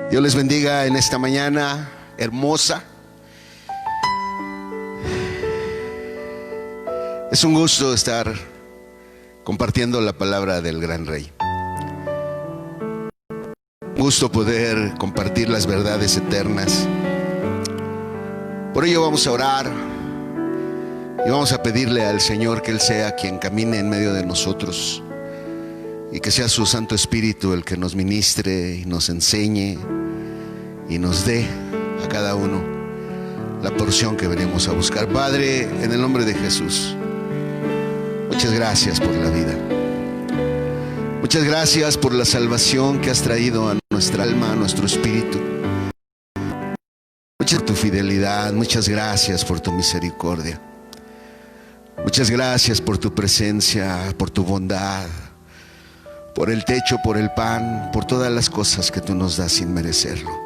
Dios les bendiga en esta mañana hermosa. Es un gusto estar compartiendo la palabra del gran Rey. Un gusto poder compartir las verdades eternas. Por ello vamos a orar y vamos a pedirle al Señor que Él sea quien camine en medio de nosotros y que sea su Santo Espíritu el que nos ministre y nos enseñe y nos dé a cada uno la porción que venimos a buscar. Padre, en el nombre de Jesús, muchas gracias por la vida. Muchas gracias por la salvación que has traído a nuestra alma, a nuestro espíritu. Muchas por tu fidelidad, muchas gracias por tu misericordia. Muchas gracias por tu presencia, por tu bondad, por el techo, por el pan, por todas las cosas que tú nos das sin merecerlo.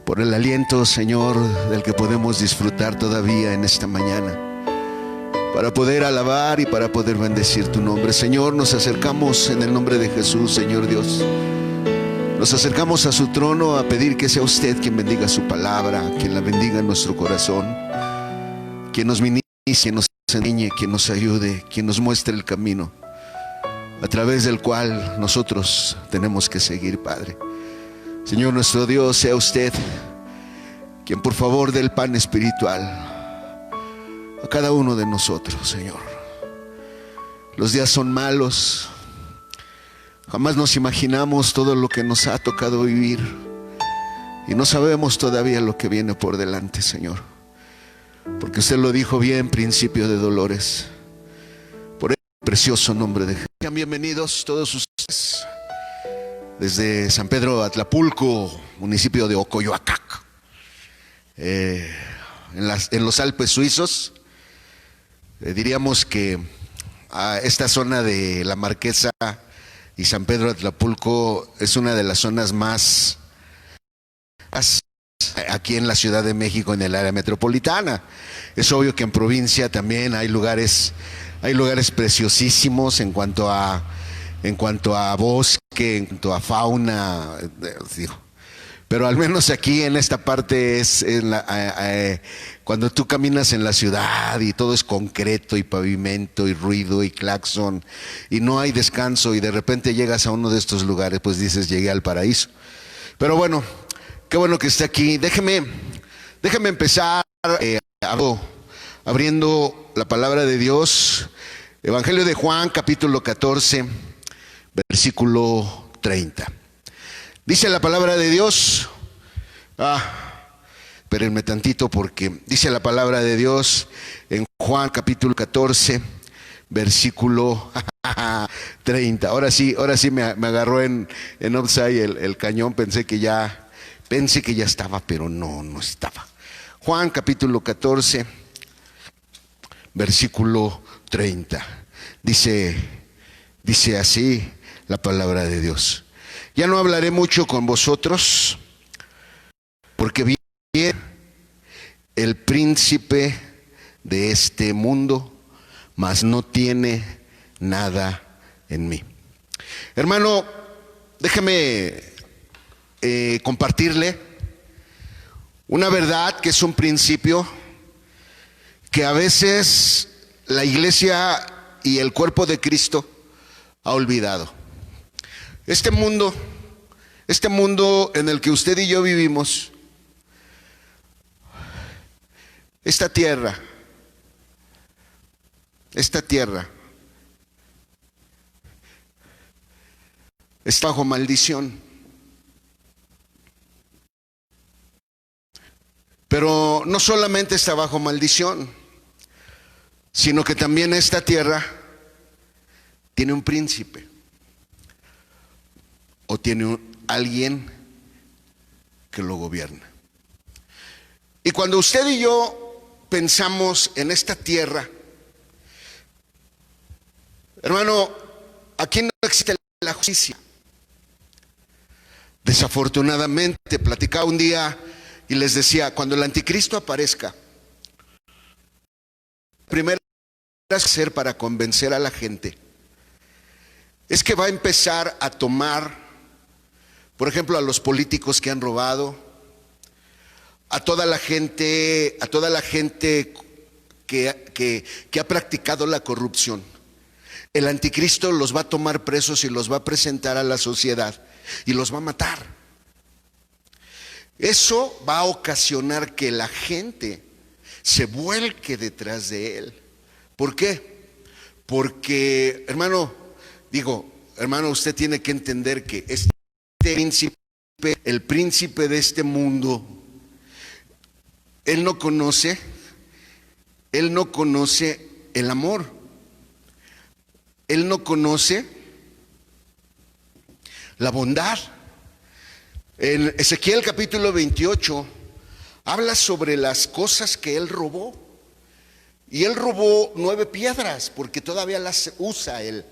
Por el aliento, Señor, del que podemos disfrutar todavía en esta mañana, para poder alabar y para poder bendecir tu nombre. Señor, nos acercamos en el nombre de Jesús, Señor Dios. Nos acercamos a su trono a pedir que sea usted quien bendiga su palabra, quien la bendiga en nuestro corazón, quien nos ministre, quien nos enseñe, quien nos ayude, quien nos muestre el camino a través del cual nosotros tenemos que seguir, Padre. Señor nuestro Dios, sea usted quien por favor dé el pan espiritual a cada uno de nosotros, Señor. Los días son malos. Jamás nos imaginamos todo lo que nos ha tocado vivir y no sabemos todavía lo que viene por delante, Señor, porque usted lo dijo bien, principio de dolores. Por el precioso nombre de Jesús. Sean bienvenidos todos ustedes desde San Pedro Atlapulco, municipio de Ocoyoacac, en los Alpes suizos. Diríamos que esta zona de La Marquesa y San Pedro Atlapulco es una de las zonas más aquí en la Ciudad de México, en el área metropolitana. Es obvio que en provincia también hay lugares preciosísimos en cuanto a bosque, en cuanto a fauna, digo. Pero al menos aquí en esta parte es cuando tú caminas en la ciudad y todo es concreto y pavimento y ruido y claxon y no hay descanso, y de repente llegas a uno de estos lugares, pues dices, llegué al paraíso. Pero bueno, qué bueno que esté aquí. Déjeme empezar abriendo la palabra de Dios. Evangelio de Juan, capítulo 14, versículo 30. Dice la palabra de Dios. Espérenme tantito, porque dice la palabra de Dios en Juan capítulo 14, versículo 30. Ahora sí me agarró en offside el cañón. Pensé que ya estaba, pero no estaba. Juan capítulo 14, versículo 30. Dice así la palabra de Dios: ya no hablaré mucho con vosotros, porque viene el príncipe de este mundo, mas no tiene nada en mí. Hermano, déjeme compartirle una verdad que es un principio que a veces la iglesia y el cuerpo de Cristo ha olvidado. Este mundo en el que usted y yo vivimos, esta tierra está bajo maldición. Pero no solamente está bajo maldición, sino que también esta tierra tiene un príncipe, o tiene alguien que lo gobierna. Y cuando usted y yo pensamos en esta tierra, hermano, aquí no existe la justicia. Desafortunadamente, platicaba un día y les decía, cuando el anticristo aparezca, primero que hacer para convencer a la gente es que va a empezar a tomar Por ejemplo, a los políticos que han robado, a toda la gente que ha practicado la corrupción. El anticristo los va a tomar presos y los va a presentar a la sociedad y los va a matar. Eso va a ocasionar que la gente se vuelque detrás de él. ¿Por qué? Porque, hermano, usted tiene que entender que este príncipe, el príncipe de este mundo, él no conoce el amor. Él no conoce la bondad. En Ezequiel capítulo 28 habla sobre las cosas que él robó. Y él robó 9 piedras porque todavía las usa él.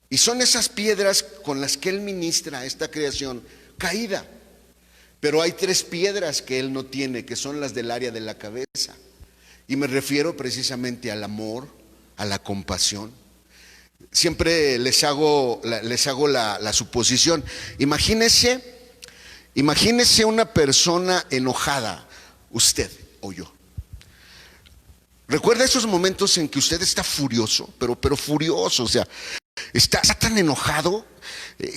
Y son esas piedras con las que él ministra a esta creación caída. Pero hay 3 piedras que él no tiene, que son las del área de la cabeza. Y me refiero precisamente al amor, a la compasión. Siempre les hago la suposición. Imagínese una persona enojada, usted o yo. ¿Recuerda esos momentos en que usted está furioso, pero furioso? O sea, está tan enojado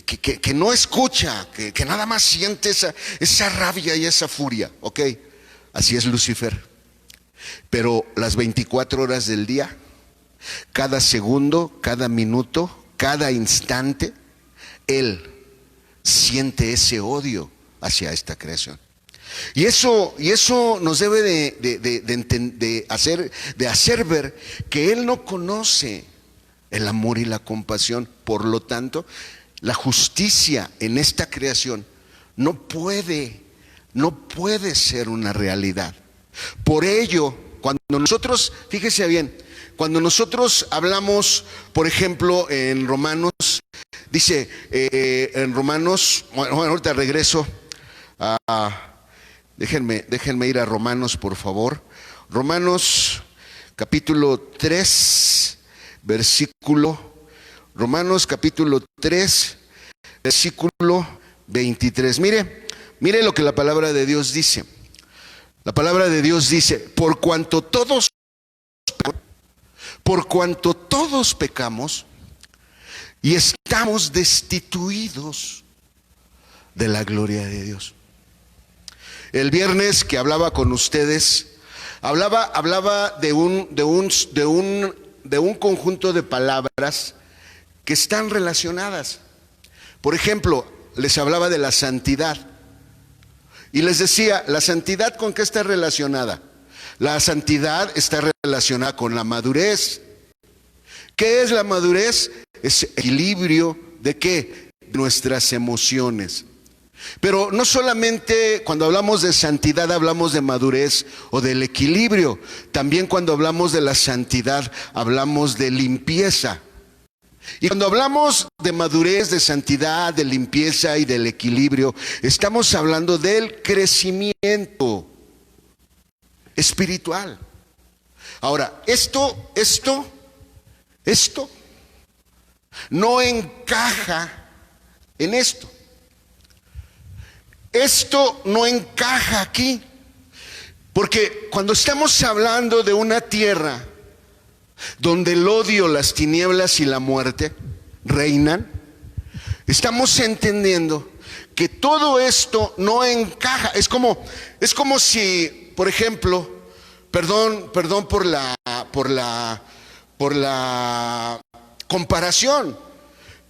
que no escucha, que nada más siente esa rabia y esa furia. Ok, así es Lucifer. Pero las 24 horas del día, cada segundo, cada minuto, cada instante, él siente ese odio hacia esta creación. Y eso nos debe de hacer ver que él no conoce el amor y la compasión. Por lo tanto, la justicia en esta creación no puede ser una realidad. Por ello, cuando nosotros, fíjese bien, cuando nosotros hablamos, por ejemplo, en Romanos, dice en Romanos, bueno, ahorita regreso a, déjenme ir a Romanos, por favor. Romanos capítulo 3, Romanos capítulo 3, versículo 23. Mire lo que la palabra de Dios dice. La palabra de Dios dice: por cuanto todos pecamos y estamos destituidos de la gloria de Dios. El viernes que hablaba con ustedes, hablaba de un conjunto de palabras que están relacionadas. Por ejemplo, les hablaba de la santidad. Y les decía, ¿la santidad con qué está relacionada? La santidad está relacionada con la madurez. ¿Qué es la madurez? Es equilibrio de qué? Nuestras emociones. Pero no solamente cuando hablamos de santidad hablamos de madurez o del equilibrio. También cuando hablamos de la santidad hablamos de limpieza. Y cuando hablamos de madurez, de santidad, de limpieza y del equilibrio, estamos hablando del crecimiento espiritual. Ahora, esto no encaja en esto. Esto no encaja aquí. Porque cuando estamos hablando de una tierra donde el odio, las tinieblas y la muerte reinan, estamos entendiendo que todo esto no encaja. Es como si, por ejemplo, perdón por la comparación,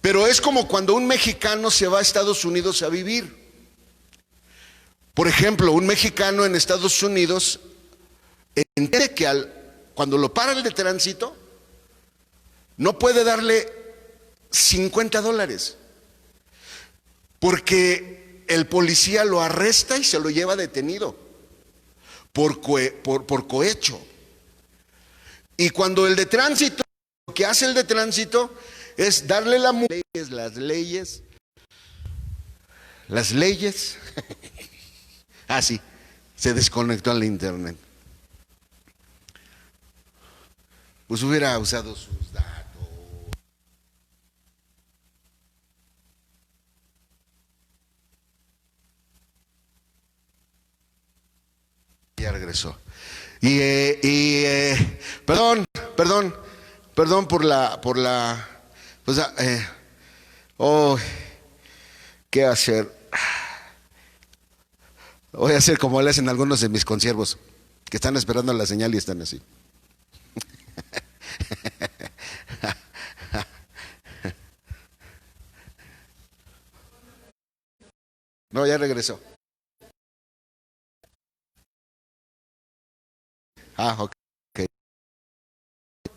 pero es como cuando un mexicano se va a Estados Unidos a vivir. Por ejemplo, un mexicano en Estados Unidos entiende que cuando lo para el de tránsito, no puede darle $50, porque el policía lo arresta y se lo lleva detenido por cohecho. Y cuando el de tránsito, lo que hace el de tránsito es darle las leyes. Ah, sí, se desconectó al internet. Pues hubiera usado sus datos. Ya regresó. Perdón, pues, oh, ¿qué hacer? Voy a hacer como le hacen algunos de mis consiervos, que están esperando la señal y están así. No, ya regresó. Ok.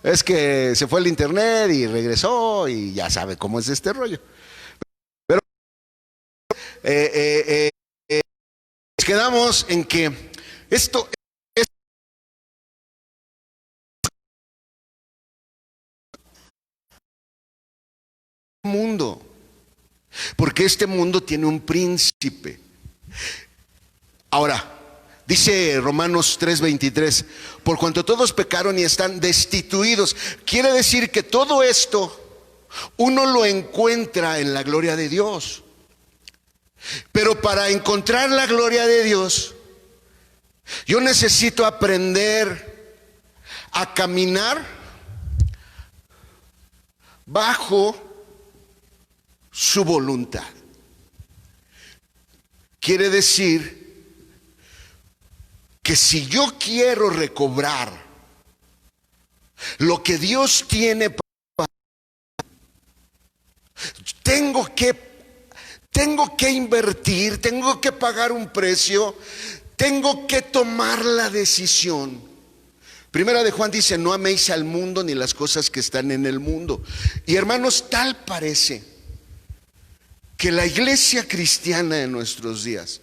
Es que se fue el internet y regresó y ya sabe cómo es este rollo. Pero nos quedamos en que esto es un mundo, porque este mundo tiene un príncipe. Ahora, dice Romanos 3:23, por cuanto todos pecaron y están destituidos. Quiere decir que todo esto uno lo encuentra en la gloria de Dios. Pero para encontrar la gloria de Dios, yo necesito aprender a caminar bajo su voluntad. Quiere decir que si yo quiero recobrar lo que Dios tiene para mí, tengo que invertir, tengo que pagar un precio, tengo que tomar la decisión. Primera de Juan dice, no améis al mundo ni las cosas que están en el mundo. Y hermanos, tal parece que la iglesia cristiana de nuestros días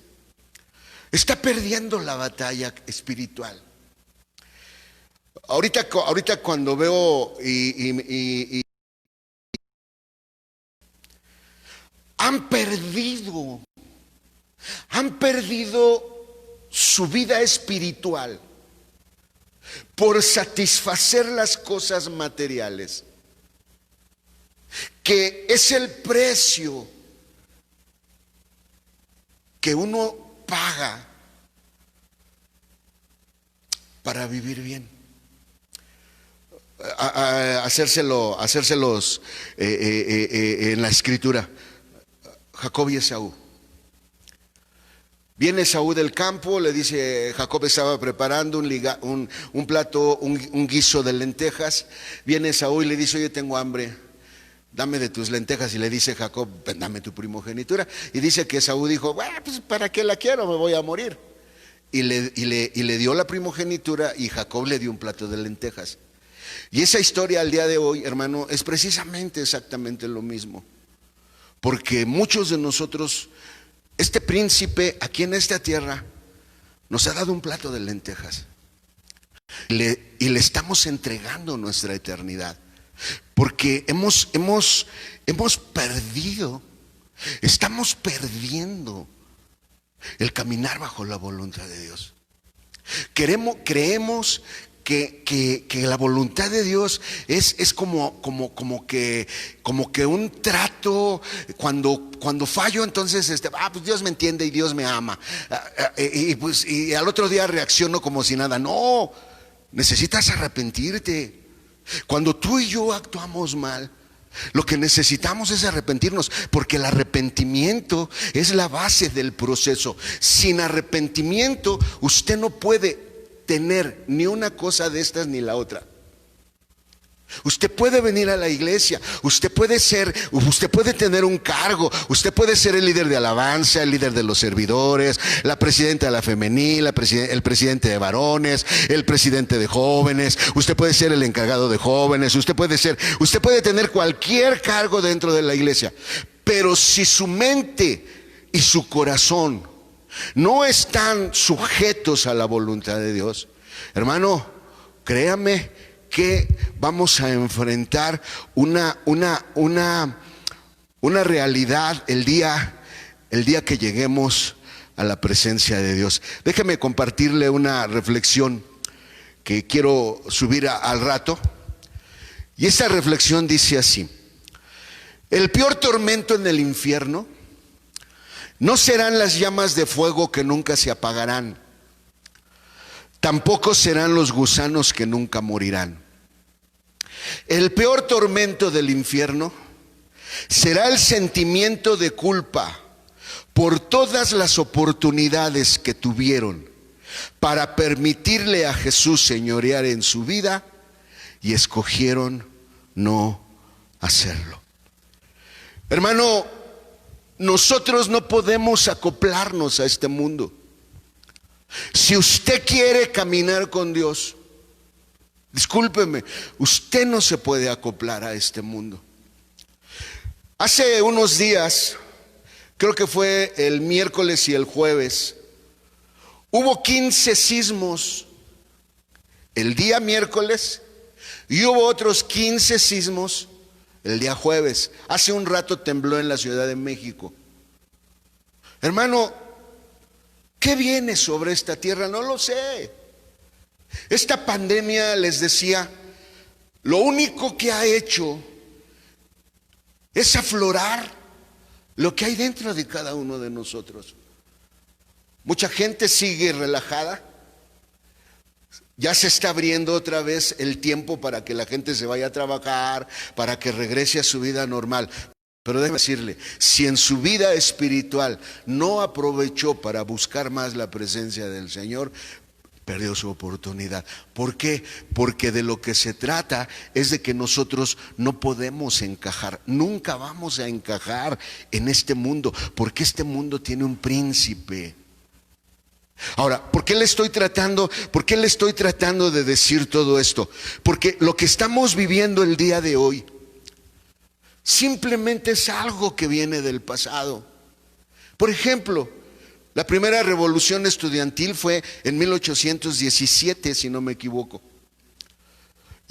está perdiendo la batalla espiritual. Ahorita cuando veo y han perdido su vida espiritual por satisfacer las cosas materiales, que es el precio que uno paga para vivir bien. Hacérselos en la escritura. Jacob y Esaú. Viene Esaú del campo, le dice, Jacob estaba preparando un plato, un guiso de lentejas. Viene Esaú y le dice, oye, tengo hambre, dame de tus lentejas. Y le dice Jacob, dame tu primogenitura. Y dice que Esaú dijo, bueno, pues ¿para qué la quiero? Me voy a morir. Y le dio la primogenitura y Jacob le dio un plato de lentejas. Y esa historia al día de hoy, hermano, es precisamente exactamente lo mismo. Porque muchos de nosotros, este príncipe aquí en esta tierra nos ha dado un plato de lentejas y le estamos entregando nuestra eternidad, porque hemos perdido, estamos perdiendo el caminar bajo la voluntad de Dios. Creemos que la voluntad de Dios es como que un trato. Cuando fallo, entonces pues Dios me entiende y Dios me ama, y al otro día reacciono como si nada. No, necesitas arrepentirte. Cuando tú y yo actuamos mal, lo que necesitamos es arrepentirnos, porque el arrepentimiento es la base del proceso. Sin arrepentimiento usted no puede tener ni una cosa de estas ni la otra. Usted puede venir a la iglesia, usted puede tener un cargo, usted puede ser el líder de alabanza, el líder de los servidores, la presidenta de la femenil, el presidente de varones, el presidente de jóvenes, usted puede ser el encargado de jóvenes, usted puede tener cualquier cargo dentro de la iglesia. Pero si su mente y su corazón no están sujetos a la voluntad de Dios, hermano, créame que vamos a enfrentar una realidad el día que lleguemos a la presencia de Dios. Déjeme compartirle una reflexión que quiero subir al rato. Y esta reflexión dice así: el peor tormento en el infierno no serán las llamas de fuego que nunca se apagarán, tampoco serán los gusanos que nunca morirán. El peor tormento del infierno será el sentimiento de culpa por todas las oportunidades que tuvieron para permitirle a Jesús señorear en su vida y escogieron no hacerlo. Hermano, nosotros no podemos acoplarnos a este mundo. Si usted quiere caminar con Dios, discúlpeme, usted no se puede acoplar a este mundo. Hace unos días, creo que fue el miércoles y el jueves, hubo 15 sismos el día miércoles y hubo otros 15 sismos el día jueves. Hace un rato tembló en la Ciudad de México. Hermano, ¿qué viene sobre esta tierra? No lo sé. Esta pandemia, les decía, lo único que ha hecho es aflorar lo que hay dentro de cada uno de nosotros. Mucha gente sigue relajada. Ya se está abriendo otra vez el tiempo para que la gente se vaya a trabajar, para que regrese a su vida normal. Pero déjeme decirle, si en su vida espiritual no aprovechó para buscar más la presencia del Señor, perdió su oportunidad. ¿Por qué? Porque de lo que se trata es de que nosotros no podemos encajar, nunca vamos a encajar en este mundo, porque este mundo tiene un príncipe. Ahora, ¿por qué le estoy tratando de decir todo esto? Porque lo que estamos viviendo el día de hoy simplemente es algo que viene del pasado. Por ejemplo, la primera revolución estudiantil fue en 1817, si no me equivoco.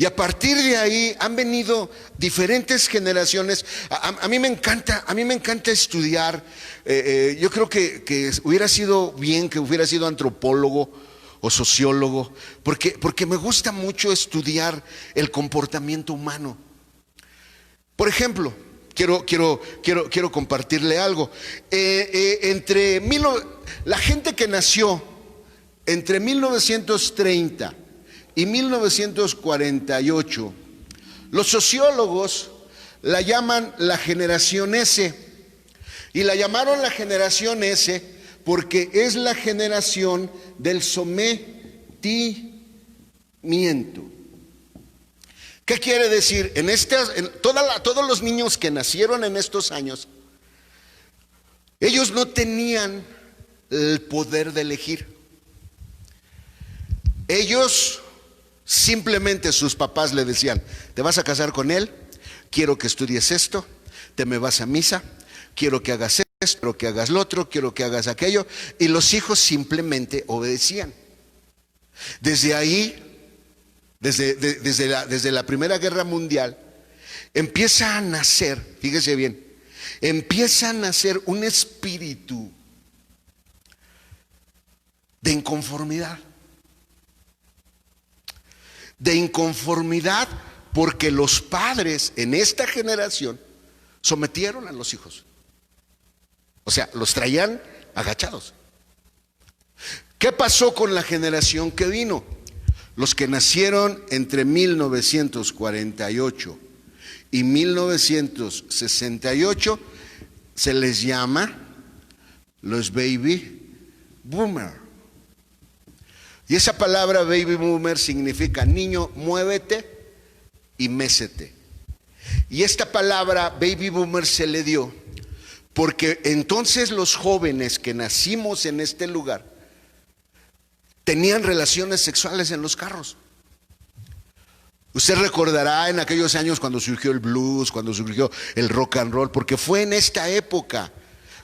Y a partir de ahí han venido diferentes generaciones. A mí me encanta estudiar. Yo creo que hubiera sido bien que hubiera sido antropólogo o sociólogo, porque me gusta mucho estudiar el comportamiento humano. Por ejemplo, quiero compartirle algo. La gente que nació entre 1930 y 1948, los sociólogos la llaman la generación S, y la llamaron la generación S porque es la generación del sometimiento. ¿Qué quiere decir? Todos los niños que nacieron en estos años, ellos no tenían el poder de elegir. Ellos simplemente, sus papás le decían: te vas a casar con él, quiero que estudies esto, te me vas a misa, quiero que hagas esto, quiero que hagas lo otro, quiero que hagas aquello. Y los hijos simplemente obedecían. Desde ahí, desde la Primera Guerra Mundial, empieza a nacer, fíjese bien, empieza a nacer un espíritu de inconformidad. De inconformidad porque los padres en esta generación sometieron a los hijos. O sea, los traían agachados. ¿Qué pasó con la generación que vino? Los que nacieron entre 1948 y 1968 se les llama los baby boomer. Y esa palabra baby boomer significa niño, muévete y mécete. Y esta palabra baby boomer se le dio porque entonces los jóvenes que nacimos en este lugar tenían relaciones sexuales en los carros. Usted recordará en aquellos años cuando surgió el blues, cuando surgió el rock and roll, porque fue en esta época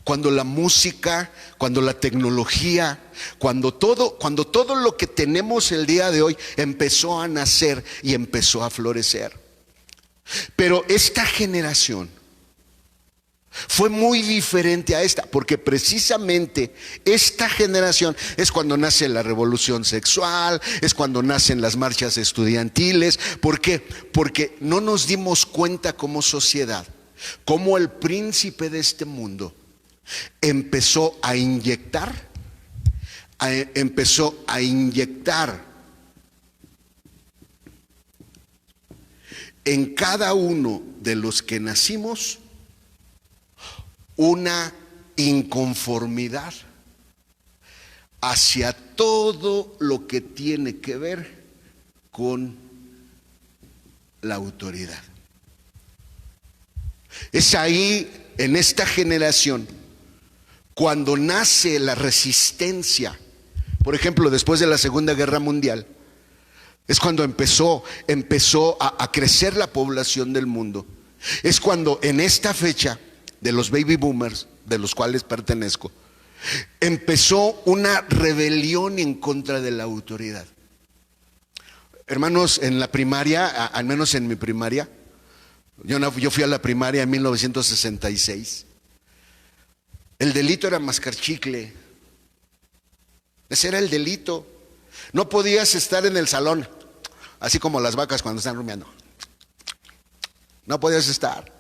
cuando la música, cuando la tecnología, cuando todo lo que tenemos el día de hoy empezó a nacer y empezó a florecer. Pero esta generación fue muy diferente a esta, porque precisamente esta generación es cuando nace la revolución sexual, es cuando nacen las marchas estudiantiles. ¿Por qué? Porque no nos dimos cuenta como sociedad, como el príncipe de este mundo empezó a inyectar, empezó a inyectar en cada uno de los que nacimos una inconformidad hacia todo lo que tiene que ver con la autoridad. Es ahí, en esta generación, cuando nace la resistencia. Por ejemplo, después de la Segunda Guerra Mundial, es cuando empezó a crecer la población del mundo. Es cuando en esta fecha de los baby boomers, de los cuales pertenezco, empezó una rebelión en contra de la autoridad. Hermanos, en la primaria, al menos en mi primaria, yo fui a la primaria en 1966. El delito era mascar chicle. Ese era el delito. No podías estar en el salón, así como las vacas cuando están rumiando. No podías estar,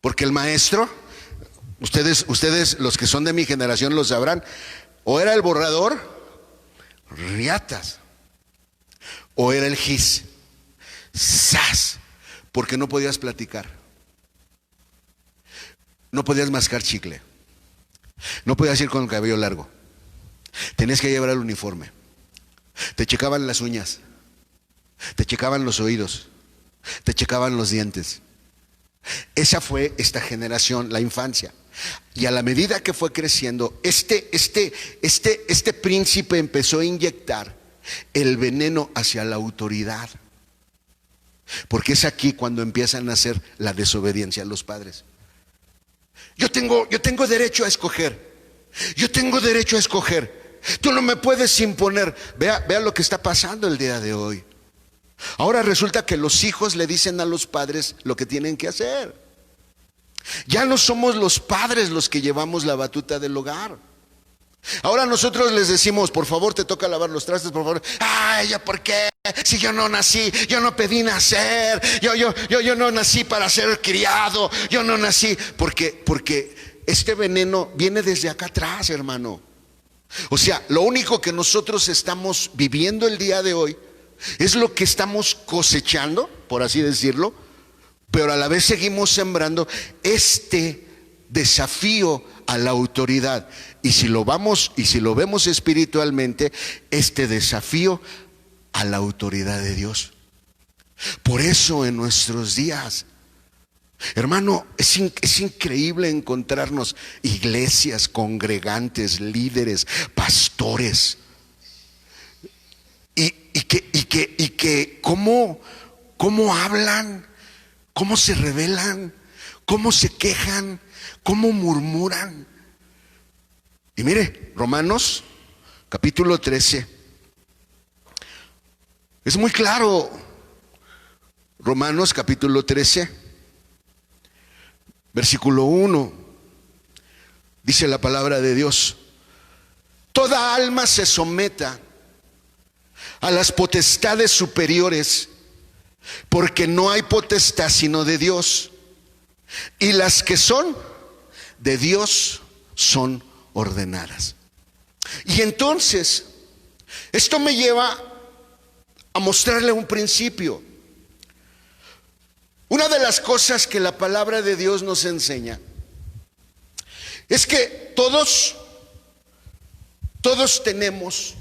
porque el maestro, ustedes los que son de mi generación lo sabrán, o era el borrador, riatas, o era el gis, ¡zas! Porque no podías platicar, no podías mascar chicle, no podías ir con el cabello largo, tenías que llevar el uniforme, te checaban las uñas, te checaban los oídos, te checaban los dientes. Esa fue esta generación, la infancia. Y a la medida que fue creciendo, este príncipe empezó a inyectar el veneno hacia la autoridad. Porque es aquí cuando empiezan a hacer la desobediencia a los padres. Yo tengo derecho a escoger. Yo tengo derecho a escoger. Tú no me puedes imponer. Vea lo que está pasando el día de hoy. Ahora resulta que los hijos le dicen a los padres lo que tienen que hacer. Ya no somos los padres los que llevamos la batuta del hogar. Ahora nosotros les decimos, por favor, te toca lavar los trastes, por favor. Ay, ¿ya por qué? Si yo no nací, yo no pedí nacer, yo no nací para ser criado, yo no nací, porque este veneno viene desde acá atrás, hermano. O sea, lo único que nosotros estamos viviendo el día de hoy es lo que estamos cosechando, por así decirlo, pero a la vez seguimos sembrando este desafío a la autoridad. Y si lo vemos espiritualmente, este desafío a la autoridad de Dios. Por eso en nuestros días, hermano, es increíble encontrarnos iglesias, congregantes, líderes, pastores, y que cómo hablan, cómo se rebelan, cómo se quejan, cómo murmuran. Y mire, Romanos capítulo 13 es muy claro. Romanos capítulo 13 versículo 1 dice la palabra de Dios: toda alma se someta a las potestades superiores, porque no hay potestad sino de Dios, y las que son de Dios son ordenadas. Y entonces esto me lleva a mostrarle un principio. Una de las cosas que la palabra de Dios nos enseña es que todos tenemos,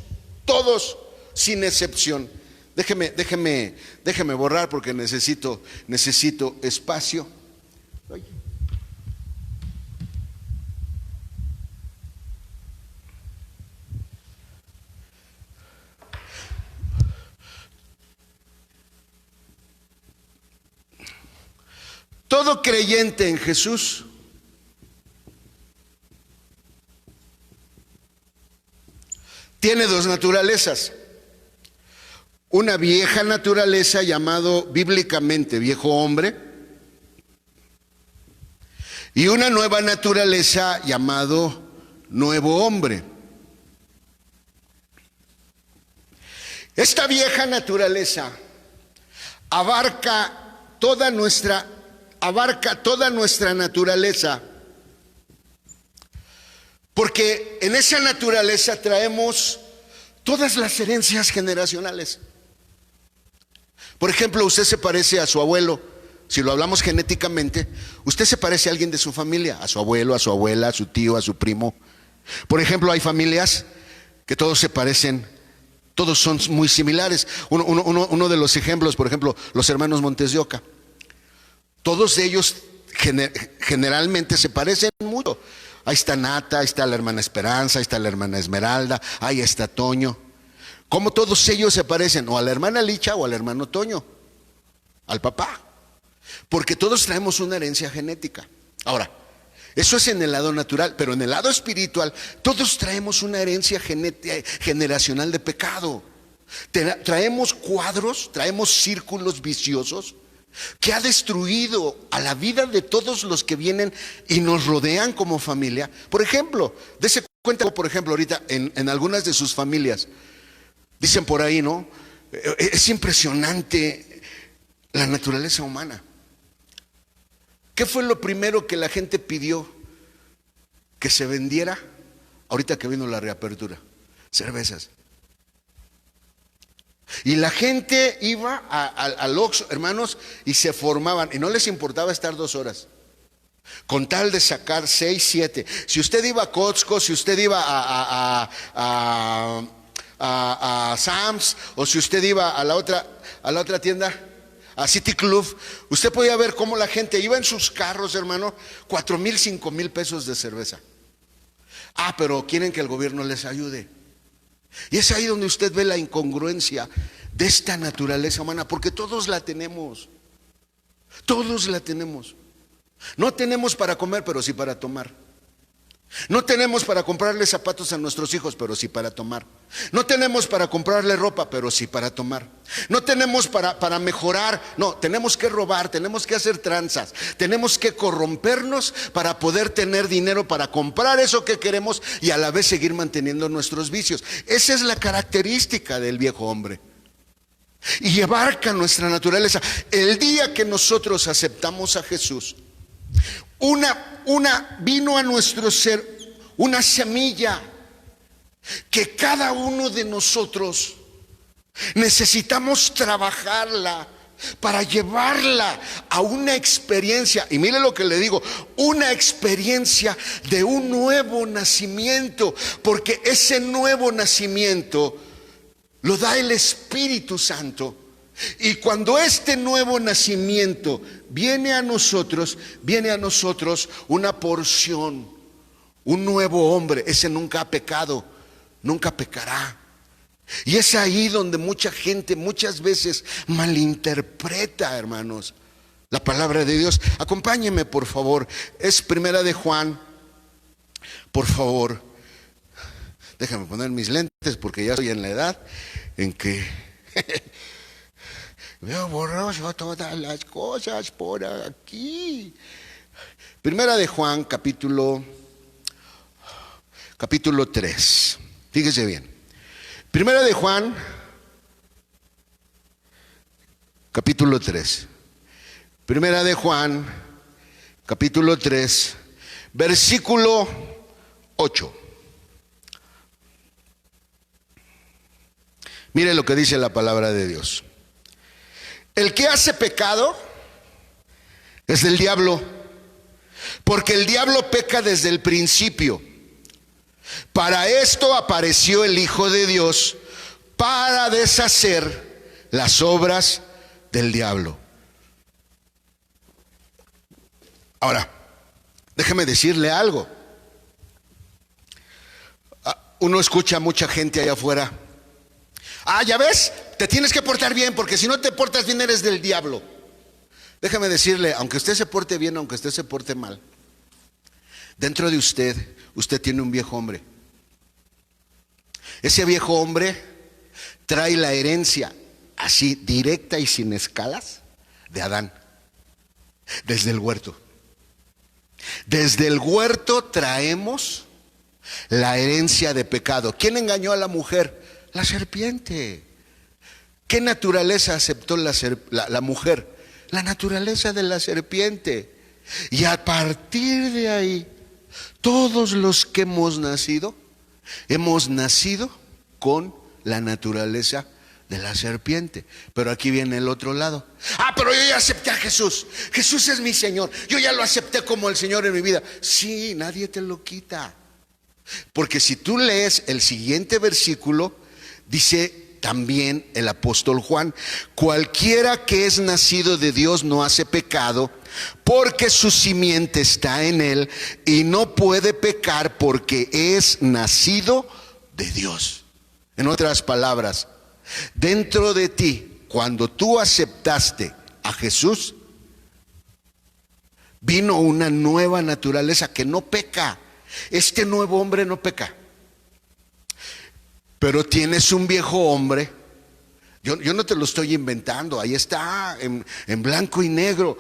todos sin excepción. Déjeme borrar porque necesito espacio. Todo creyente en Jesús tiene dos naturalezas. Una vieja naturaleza llamado bíblicamente viejo hombre, y una nueva naturaleza llamado nuevo hombre. Esta vieja naturaleza abarca toda nuestra naturaleza, Porque en esa naturaleza traemos todas las herencias generacionales. Por ejemplo, usted se parece a su abuelo. Si lo hablamos genéticamente, usted se parece a alguien de su familia, a su abuelo, a su abuela, a su tío, a su primo. Por ejemplo, hay familias que todos se parecen, todos son muy similares. Uno de los ejemplos, por ejemplo, los hermanos Montes de Oca. Todos ellos generalmente se parecen mucho. Ahí está Nata, ahí está la hermana Esperanza, ahí está la hermana Esmeralda, ahí está Toño. Como todos ellos se parecen o a la hermana Licha o al hermano Toño, al papá. Porque todos traemos una herencia genética. Ahora, eso es en el lado natural, pero en el lado espiritual todos traemos una herencia generacional de pecado. Traemos cuadros, traemos círculos viciosos que ha destruido a la vida de todos los que vienen y nos rodean como familia. Por ejemplo, dése cuenta, por ejemplo, ahorita en algunas de sus familias, dicen por ahí, ¿no? Es impresionante la naturaleza humana. ¿Qué fue lo primero que la gente pidió que se vendiera ahorita que vino la reapertura? Cervezas. Y la gente iba al Oxxo, hermanos, y se formaban, y no les importaba estar 2 horas, con tal de sacar 6, 7. Si usted iba a Costco, si usted iba a Sam's, o si usted iba a la otra tienda, a City Club, usted podía ver cómo la gente iba en sus carros, hermano, 4,000, 5,000 pesos de cerveza. Pero quieren que el gobierno les ayude. Y es ahí donde usted ve la incongruencia de esta naturaleza humana, porque todos la tenemos. Todos la tenemos. No tenemos para comer, pero sí para tomar. No tenemos para comprarle zapatos a nuestros hijos, pero sí para tomar. No tenemos para comprarle ropa, pero sí para tomar. No tenemos para mejorar. No, tenemos que robar, tenemos que hacer tranzas, tenemos que corrompernos para poder tener dinero para comprar eso que queremos y a la vez seguir manteniendo nuestros vicios. Esa es la característica del viejo hombre. Y abarca nuestra naturaleza. El día que nosotros aceptamos a Jesús, vino a nuestro ser una semilla que cada uno de nosotros necesitamos trabajarla para llevarla a una experiencia. Y mire lo que le digo, una experiencia de un nuevo nacimiento, porque ese nuevo nacimiento lo da el Espíritu Santo. Y cuando este nuevo nacimiento viene a nosotros una porción, un nuevo hombre. Ese nunca ha pecado, nunca pecará. Y es ahí donde mucha gente muchas veces malinterpreta, hermanos, la palabra de Dios. Acompáñenme, por favor. Es Primera de Juan. Por favor, déjame poner mis lentes porque ya estoy en la edad en que veo borroso todas las cosas por aquí. Primera de Juan, capítulo 3. Fíjese bien. Primera de Juan, capítulo 3. Primera de Juan, capítulo 3, versículo 8. Mire lo que dice la palabra de Dios. El que hace pecado es del diablo, porque el diablo peca desde el principio. Para esto apareció el Hijo de Dios, para deshacer las obras del diablo. Ahora, déjeme decirle algo. Uno escucha a mucha gente allá afuera. Ya ves, te tienes que portar bien, porque si no te portas bien eres del diablo. Déjame decirle, aunque usted se porte bien, aunque usted se porte mal, dentro de usted tiene un viejo hombre. Ese viejo hombre trae la herencia así directa y sin escalas de Adán, desde el huerto. Desde el huerto traemos la herencia de pecado. ¿Quién engañó a la mujer? La serpiente. ¿Qué naturaleza aceptó la mujer? La naturaleza de la serpiente. Y a partir de ahí Todos los que hemos nacido con la naturaleza de la serpiente. Pero aquí viene el otro lado. Pero yo ya acepté a Jesús. Jesús es mi Señor. Yo ya lo acepté como el Señor en mi vida. Sí, nadie te lo quita. Porque si tú lees el siguiente versículo, dice también el apóstol Juan: cualquiera que es nacido de Dios no hace pecado, porque su simiente está en él y no puede pecar porque es nacido de Dios. En otras palabras, dentro de ti, cuando tú aceptaste a Jesús, vino una nueva naturaleza que no peca. Este nuevo hombre no peca. Pero tienes un viejo hombre. Yo no te lo estoy inventando. Ahí está en blanco y negro.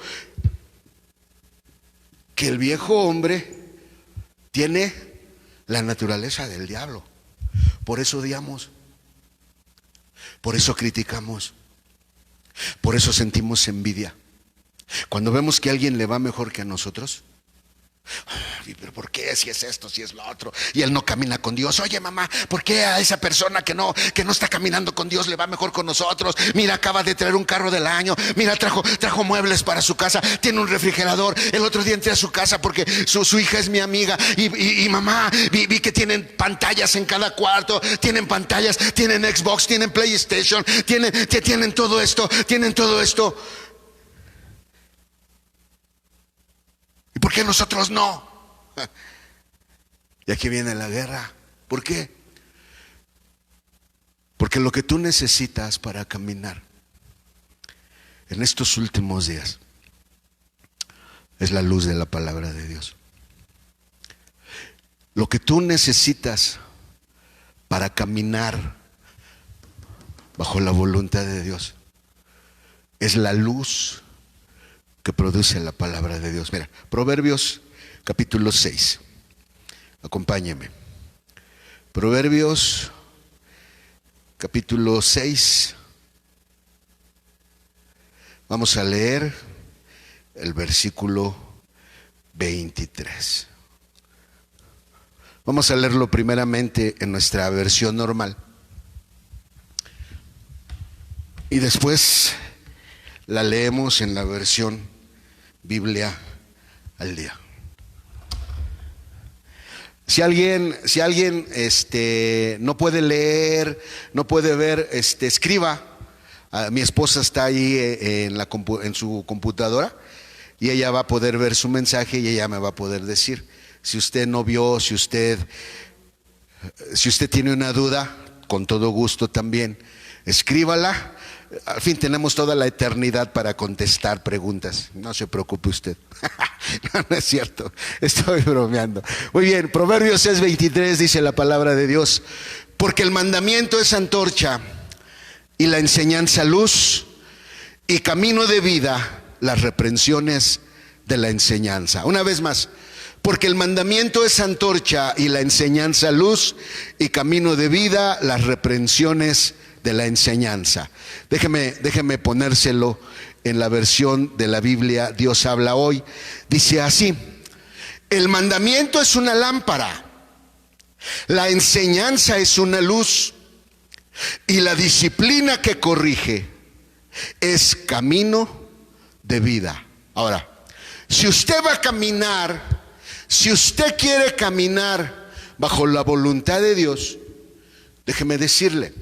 Que el viejo hombre tiene la naturaleza del diablo. Por eso odiamos. Por eso criticamos. Por eso sentimos envidia. Cuando vemos que a alguien le va mejor que a nosotros. Pero ¿por qué? Si es esto, si es lo otro, y él no camina con Dios. Oye, mamá, ¿por qué a esa persona que no está caminando con Dios le va mejor con nosotros? Mira, acaba de traer un carro del año. Mira, trajo muebles para su casa. Tiene un refrigerador. El otro día entré a su casa porque su hija es mi amiga. Y mamá, vi que tienen pantallas en cada cuarto. Tienen pantallas, tienen Xbox, tienen PlayStation, tienen todo esto. Tienen todo esto. ¿Y por qué nosotros no? Y aquí viene la guerra. ¿Por qué? Porque lo que tú necesitas para caminar en estos últimos días es la luz de la palabra de Dios. Lo que tú necesitas para caminar bajo la voluntad de Dios es la luz que produce la palabra de Dios. Mira, Proverbios capítulo 6. Acompáñeme. Proverbios capítulo 6. Vamos a leer el versículo 23. Vamos a leerlo primeramente en nuestra versión normal. Y después la leemos en la versión Biblia al día. Si alguien no puede leer, no puede ver, escriba. Mi esposa está ahí en su computadora y ella va a poder ver su mensaje y ella me va a poder decir. Si usted no vio, si usted tiene una duda, con todo gusto también, escríbala. Al fin tenemos toda la eternidad para contestar preguntas. No se preocupe usted. No es cierto. Estoy bromeando. Muy bien, Proverbios 6:23 dice la palabra de Dios: porque el mandamiento es antorcha y la enseñanza luz, y camino de vida las reprensiones de la enseñanza. Una vez más: porque el mandamiento es antorcha y la enseñanza luz, y camino de vida las reprensiones de la enseñanza. Déjeme ponérselo en la versión de la Biblia Dios habla hoy. Dice así: el mandamiento es una lámpara, la enseñanza es una luz, y la disciplina que corrige es camino de vida. Ahora, si usted va a caminar, si usted quiere caminar bajo la voluntad de Dios, déjeme decirle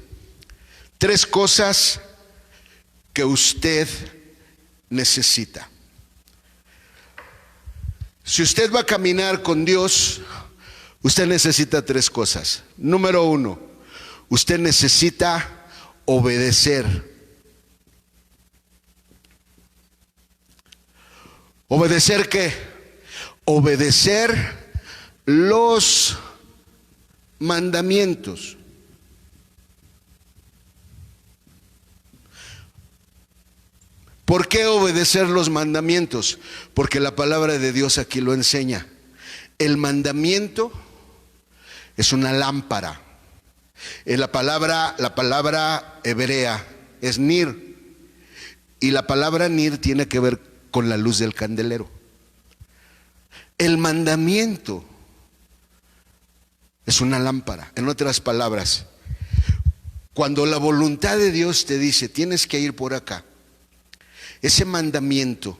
3 cosas que usted necesita. Si usted va a caminar con Dios, usted necesita 3 cosas. Número 1, usted necesita obedecer. ¿Obedecer qué? Obedecer los mandamientos. ¿Por qué obedecer los mandamientos? Porque la palabra de Dios aquí lo enseña. El mandamiento es una lámpara. La palabra hebrea es nir. Y la palabra nir tiene que ver con la luz del candelero. El mandamiento es una lámpara. En otras palabras, cuando la voluntad de Dios te dice tienes que ir por acá, ese mandamiento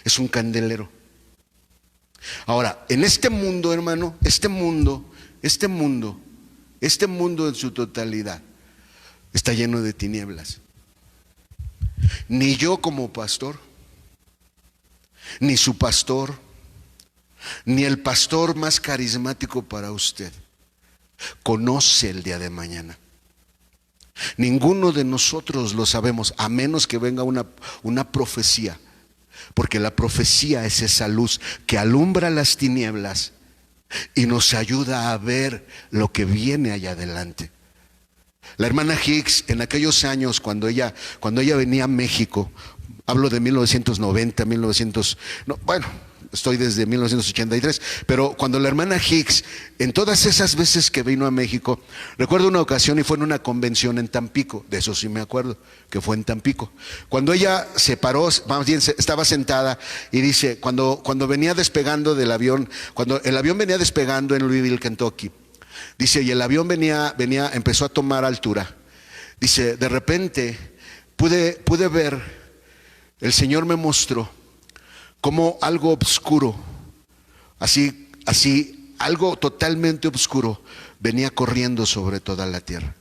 es un candelero. Ahora, en este mundo, hermano, este mundo en su totalidad está lleno de tinieblas. Ni yo como pastor, ni su pastor, ni el pastor más carismático para usted conoce el día de mañana. Ninguno de nosotros lo sabemos, a menos que venga una profecía, porque la profecía es esa luz que alumbra las tinieblas y nos ayuda a ver lo que viene allá adelante. La hermana Hicks, en aquellos años cuando ella venía a México, hablo de 1990, estoy desde 1983, pero cuando la hermana Hicks, en todas esas veces que vino a México, recuerdo una ocasión y fue en una convención en Tampico, de eso sí me acuerdo, que fue en Tampico. Cuando ella se paró, más bien estaba sentada y dice, cuando venía despegando del avión, cuando el avión venía despegando en Louisville, Kentucky, dice, y el avión empezó a tomar altura. Dice, de repente pude ver, el Señor me mostró como algo oscuro, así, algo totalmente oscuro venía corriendo sobre toda la tierra.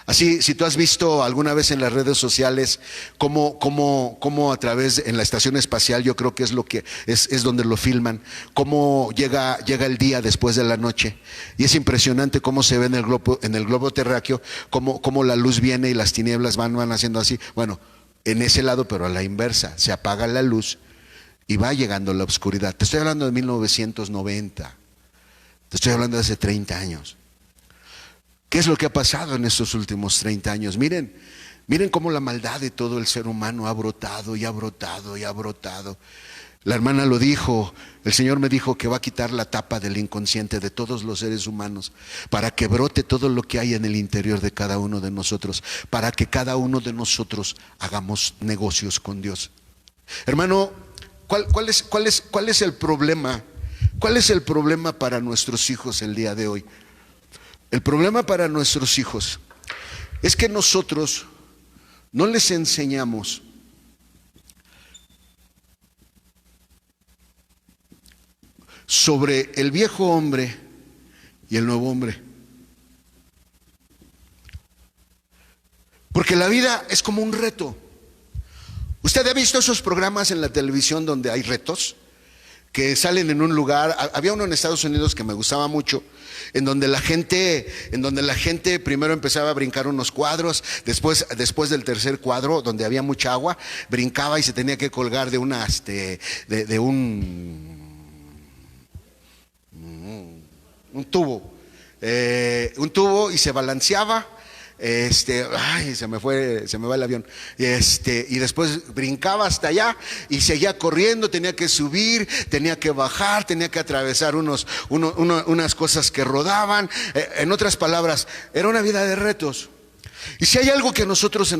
Así, si tú has visto alguna vez en las redes sociales cómo a través en la estación espacial, yo creo que es lo que es donde lo filman, cómo llega el día después de la noche, y es impresionante cómo se ve en el globo terráqueo, cómo la luz viene y las tinieblas van haciendo así. Bueno, en ese lado, pero a la inversa, se apaga la luz y va llegando la oscuridad. Te estoy hablando de 1990, te estoy hablando de hace 30 años. ¿Qué es lo que ha pasado en estos últimos 30 años? Miren cómo la maldad de todo el ser humano ha brotado y ha brotado y ha brotado. La hermana lo dijo, el Señor me dijo que va a quitar la tapa del inconsciente de todos los seres humanos para que brote todo lo que hay en el interior de cada uno de nosotros, para que cada uno de nosotros hagamos negocios con Dios. Hermano, ¿cuál es el problema? ¿Cuál es el problema para nuestros hijos el día de hoy? El problema para nuestros hijos es que nosotros no les enseñamos sobre el viejo hombre y el nuevo hombre. Porque la vida es como un reto. ¿Usted ha visto esos programas en la televisión donde hay retos? Que salen en un lugar, había uno en Estados Unidos que me gustaba mucho, en donde la gente primero empezaba a brincar unos cuadros, después del tercer cuadro, donde había mucha agua, brincaba y se tenía que colgar de un tubo, y se balanceaba. Se me va el avión. Y después brincaba hasta allá y seguía corriendo, tenía que subir, tenía que bajar, tenía que atravesar unas cosas que rodaban. En otras palabras, era una vida de retos. Y si hay algo que a nosotros se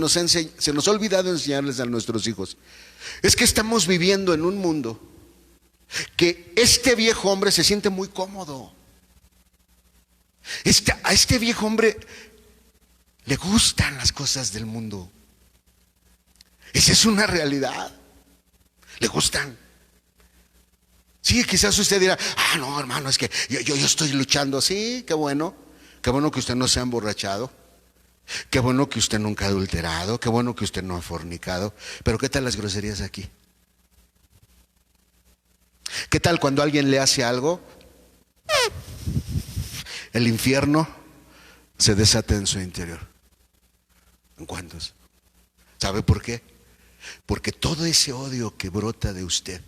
nos ha olvidado enseñarles a nuestros hijos, es que estamos viviendo en un mundo que este viejo hombre se siente muy cómodo. A este viejo hombre le gustan las cosas del mundo. Esa es una realidad. Le gustan. Sí, quizás usted dirá, no, hermano, es que yo estoy luchando. Sí, qué bueno que usted no se ha emborrachado. Qué bueno que usted nunca ha adulterado. Qué bueno que usted no ha fornicado. Pero ¿qué tal las groserías aquí? ¿Qué tal cuando alguien le hace algo? El infierno se desata en su interior. ¿En cuántos? ¿Sabe por qué? Porque todo ese odio que brota de usted,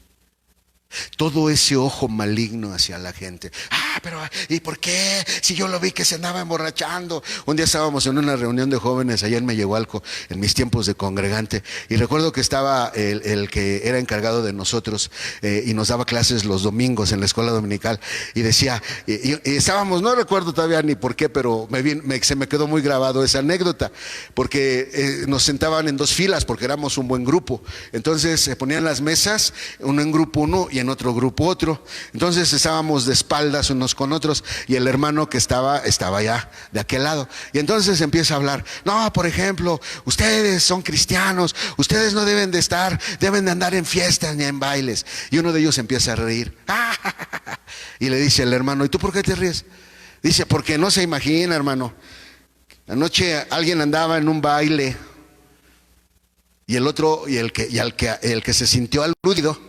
todo ese ojo maligno hacia la gente. Pero ¿y por qué? Si yo lo vi que se andaba emborrachando. Un día estábamos en una reunión de jóvenes allá en Mellehualco, en mis tiempos de congregante, y recuerdo que estaba el que era encargado de nosotros y nos daba clases los domingos en la escuela dominical, y decía, y estábamos, no recuerdo todavía ni por qué, pero se me quedó muy grabado esa anécdota, porque nos sentaban en dos filas porque éramos un buen grupo. Entonces se ponían las mesas, uno en grupo uno y en otro grupo otro. Entonces estábamos de espaldas unos unos con otros, y el hermano que estaba ya de aquel lado. Y entonces empieza a hablar: no, por ejemplo, ustedes son cristianos, ustedes no deben de andar en fiestas ni en bailes. Y uno de ellos empieza a reír. Y le dice el hermano: ¿y tú por qué te ríes? Dice: porque no se imagina, hermano, anoche alguien andaba en un baile, y el otro, el que se sintió aludido,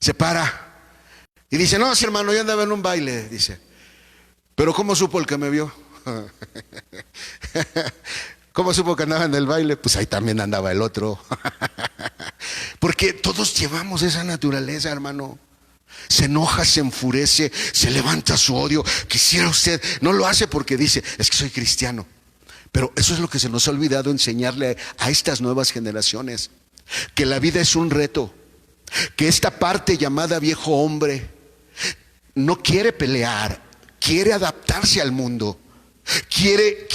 se para y dice: no, sí, hermano, yo andaba en un baile. Dice: pero ¿cómo supo el que me vio? ¿Cómo supo que andaba en el baile? Pues ahí también andaba el otro. Porque todos llevamos esa naturaleza, hermano. Se enoja, se enfurece, se levanta su odio. Quisiera usted, no lo hace porque dice: es que soy cristiano. Pero eso es lo que se nos ha olvidado enseñarle a estas nuevas generaciones: que la vida es un reto, que esta parte llamada viejo hombre no quiere pelear, quiere adaptarse al mundo, quiere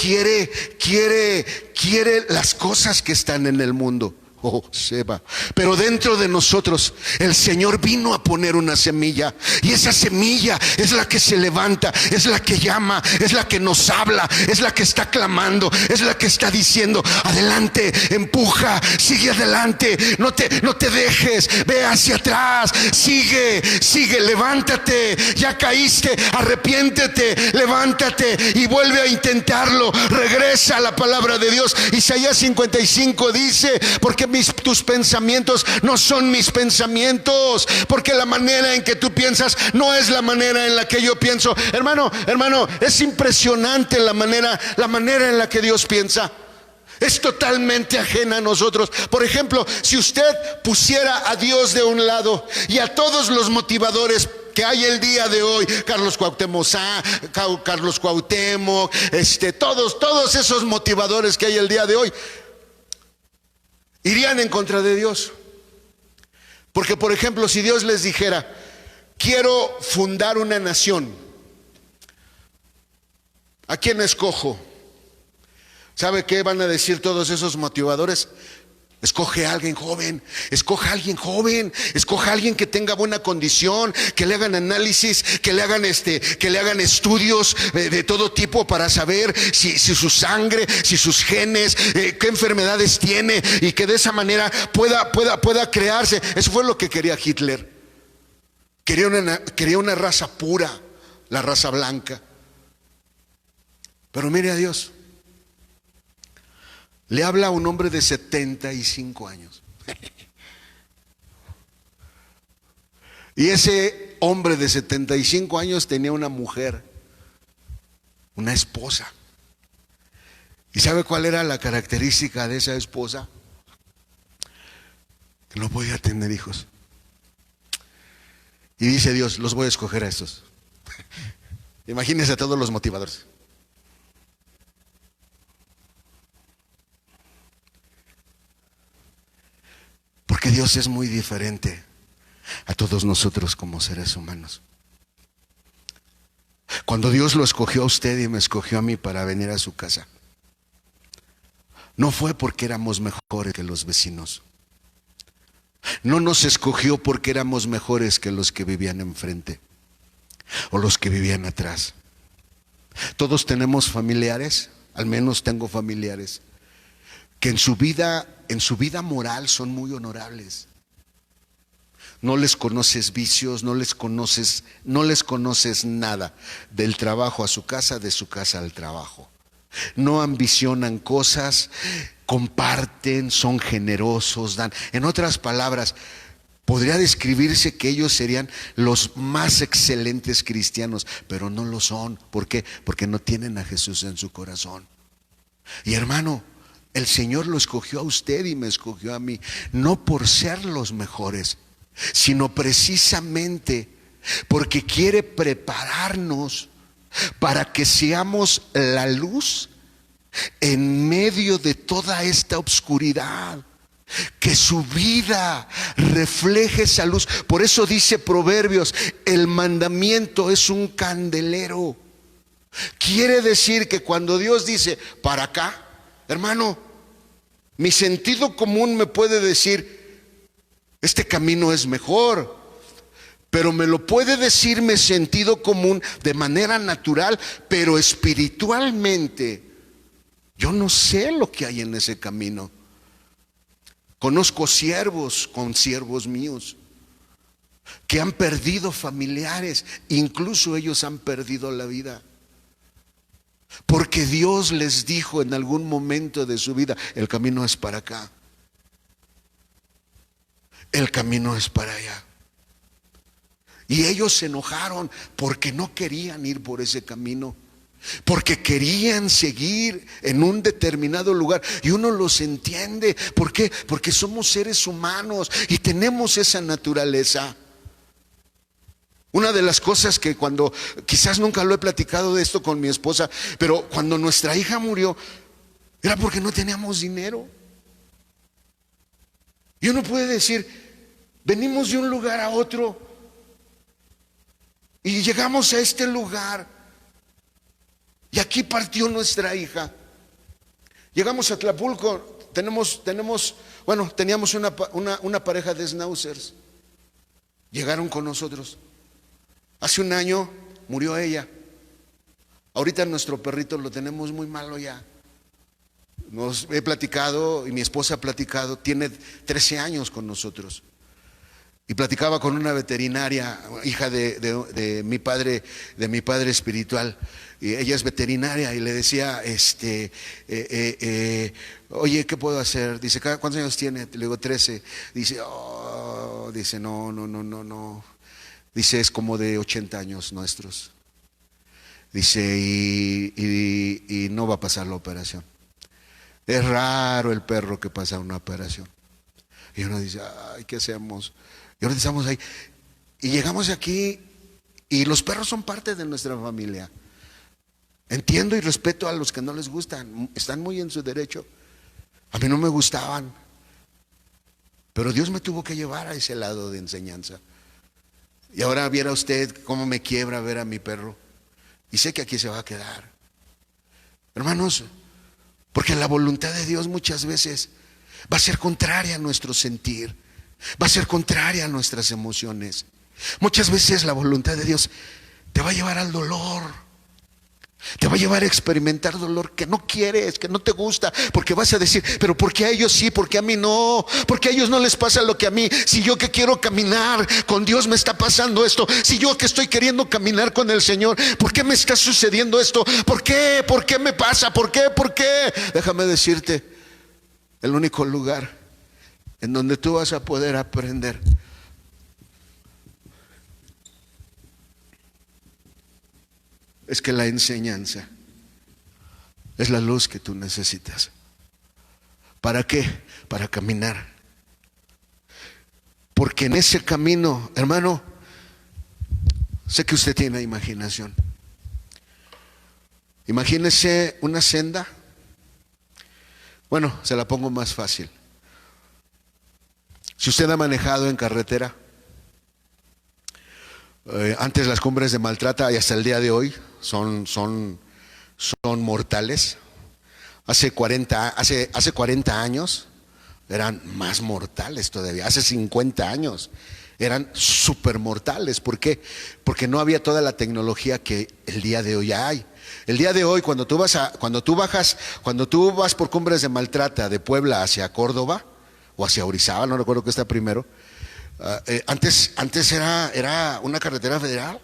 las cosas que están en el mundo. Oh, Seba. Pero dentro de nosotros el Señor vino a poner una semilla, y esa semilla es la que se levanta, es la que llama, es la que nos habla, es la que está clamando, es la que está diciendo: adelante, empuja, sigue adelante, no te dejes, ve hacia atrás, sigue, levántate, ya caíste, arrepiéntete, levántate y vuelve a intentarlo, regresa a la palabra de Dios. Isaías 55 dice: porque tus pensamientos no son mis pensamientos, porque la manera en que tú piensas no es la manera en la que yo pienso. Hermano, es impresionante la manera en la que Dios piensa. Es totalmente ajena a nosotros. Por ejemplo, si usted pusiera a Dios de un lado y a todos los motivadores que hay el día de hoy, Carlos Cuauhtémoc, todos esos motivadores que hay el día de hoy, irían en contra de Dios. Porque, por ejemplo, si Dios les dijera: quiero fundar una nación, ¿a quién escojo? ¿Sabe qué van a decir todos esos motivadores? Escoge a alguien joven, escoja a alguien que tenga buena condición, que le hagan análisis, que le hagan estudios de todo tipo para saber si su sangre, si sus genes, qué enfermedades tiene, y que de esa manera pueda crearse. Eso fue lo que quería Hitler. Quería una raza pura, la raza blanca. Pero mire a Dios. Le habla a un hombre de 75 años. Y ese hombre de 75 años tenía una mujer, una esposa. ¿Y sabe cuál era la característica de esa esposa? Que no podía tener hijos. Y dice Dios: los voy a escoger a estos. Imagínense a todos los motivadores. Porque Dios es muy diferente a todos nosotros como seres humanos. Cuando Dios lo escogió a usted y me escogió a mí para venir a su casa, no fue porque éramos mejores que los vecinos. No nos escogió porque éramos mejores que los que vivían enfrente o los que vivían atrás. Todos tenemos familiares, al menos tengo familiares, que en su vida moral son muy honorables. No les conoces vicios, no les conoces nada. Del trabajo a su casa, de su casa al trabajo. No ambicionan cosas, comparten, son generosos, dan. En otras palabras, podría describirse que ellos serían los más excelentes cristianos, pero no lo son. ¿Por qué? Porque no tienen a Jesús en su corazón. Y hermano, el Señor lo escogió a usted y me escogió a mí, no por ser los mejores, sino precisamente porque quiere prepararnos para que seamos la luz en medio de toda esta oscuridad. Que su vida refleje esa luz. Por eso dice Proverbios: el mandamiento es un candelero. Quiere decir que cuando Dios dice para acá, hermano, mi sentido común me puede decir: este camino es mejor. pero me lo puede decir mi sentido común de manera natural, pero espiritualmente yo no sé lo que hay en ese camino. Conozco consiervos míos que han perdido familiares, incluso ellos han perdido la vida, porque Dios les dijo en algún momento de su vida: el camino es para acá, el camino es para allá. Y ellos se enojaron porque no querían ir por ese camino, porque querían seguir en un determinado lugar. Y uno los entiende. ¿Por qué? Porque somos seres humanos y tenemos esa naturaleza. Una de las cosas que quizás nunca lo he platicado de esto con mi esposa, pero cuando nuestra hija murió, era porque no teníamos dinero. Y uno puede decir: venimos de un lugar a otro y llegamos a este lugar, y aquí partió nuestra hija. Llegamos a Tlapulco, teníamos una pareja de schnauzers. Llegaron con nosotros. Hace un año murió ella. Ahorita nuestro perrito lo tenemos muy malo ya. He platicado, y mi esposa ha platicado, tiene 13 años con nosotros. Y platicaba con una veterinaria, hija de mi padre espiritual. Y ella es veterinaria, y le decía, oye, ¿qué puedo hacer? Dice: ¿cuántos años tiene? Le digo: 13. Dice: dice, no. Dice: es como de 80 años nuestros. Dice, y no va a pasar la operación. Es raro el perro que pasa una operación. Y uno dice: ay, ¿qué hacemos? Y ahora estamos ahí. Y llegamos aquí, y los perros son parte de nuestra familia. Entiendo y respeto a los que no les gustan, están muy en su derecho. A mí no me gustaban, pero Dios me tuvo que llevar a ese lado de enseñanza. Y ahora viera usted cómo me quiebra ver a mi perro. Y sé que aquí se va a quedar, hermanos, porque la voluntad de Dios muchas veces va a ser contraria a nuestro sentir, va a ser contraria a nuestras emociones. Muchas veces la voluntad de Dios te va a llevar al dolor, te va a llevar a experimentar dolor que no quieres, que no te gusta, porque vas a decir: pero ¿por qué a ellos sí? ¿Por qué a mí no? ¿Por qué a ellos no les pasa lo que a mí? Si yo que quiero caminar con Dios me está pasando esto. Si yo que estoy queriendo caminar con el Señor, ¿por qué me está sucediendo esto? ¿Por qué? ¿Por qué me pasa? ¿Por qué? ¿Por qué? Déjame decirte, el único lugar en donde tú vas a poder aprender es que la enseñanza es la luz que tú necesitas. ¿Para qué? Para caminar. Porque en ese camino, hermano, sé que usted tiene imaginación. Imagínese una senda. Bueno, se la pongo más fácil. Si usted ha manejado en carretera, antes las cumbres de Maltrata y hasta el día de hoy son mortales. Hace 40 años eran más mortales todavía. Hace 50 años eran súper mortales. ¿Por qué? Porque no había toda la tecnología que el día de hoy hay. El día de hoy, cuando tú vas por cumbres de Maltrata de Puebla hacia Córdoba o hacia Orizaba, no recuerdo qué está primero. Antes era una carretera federal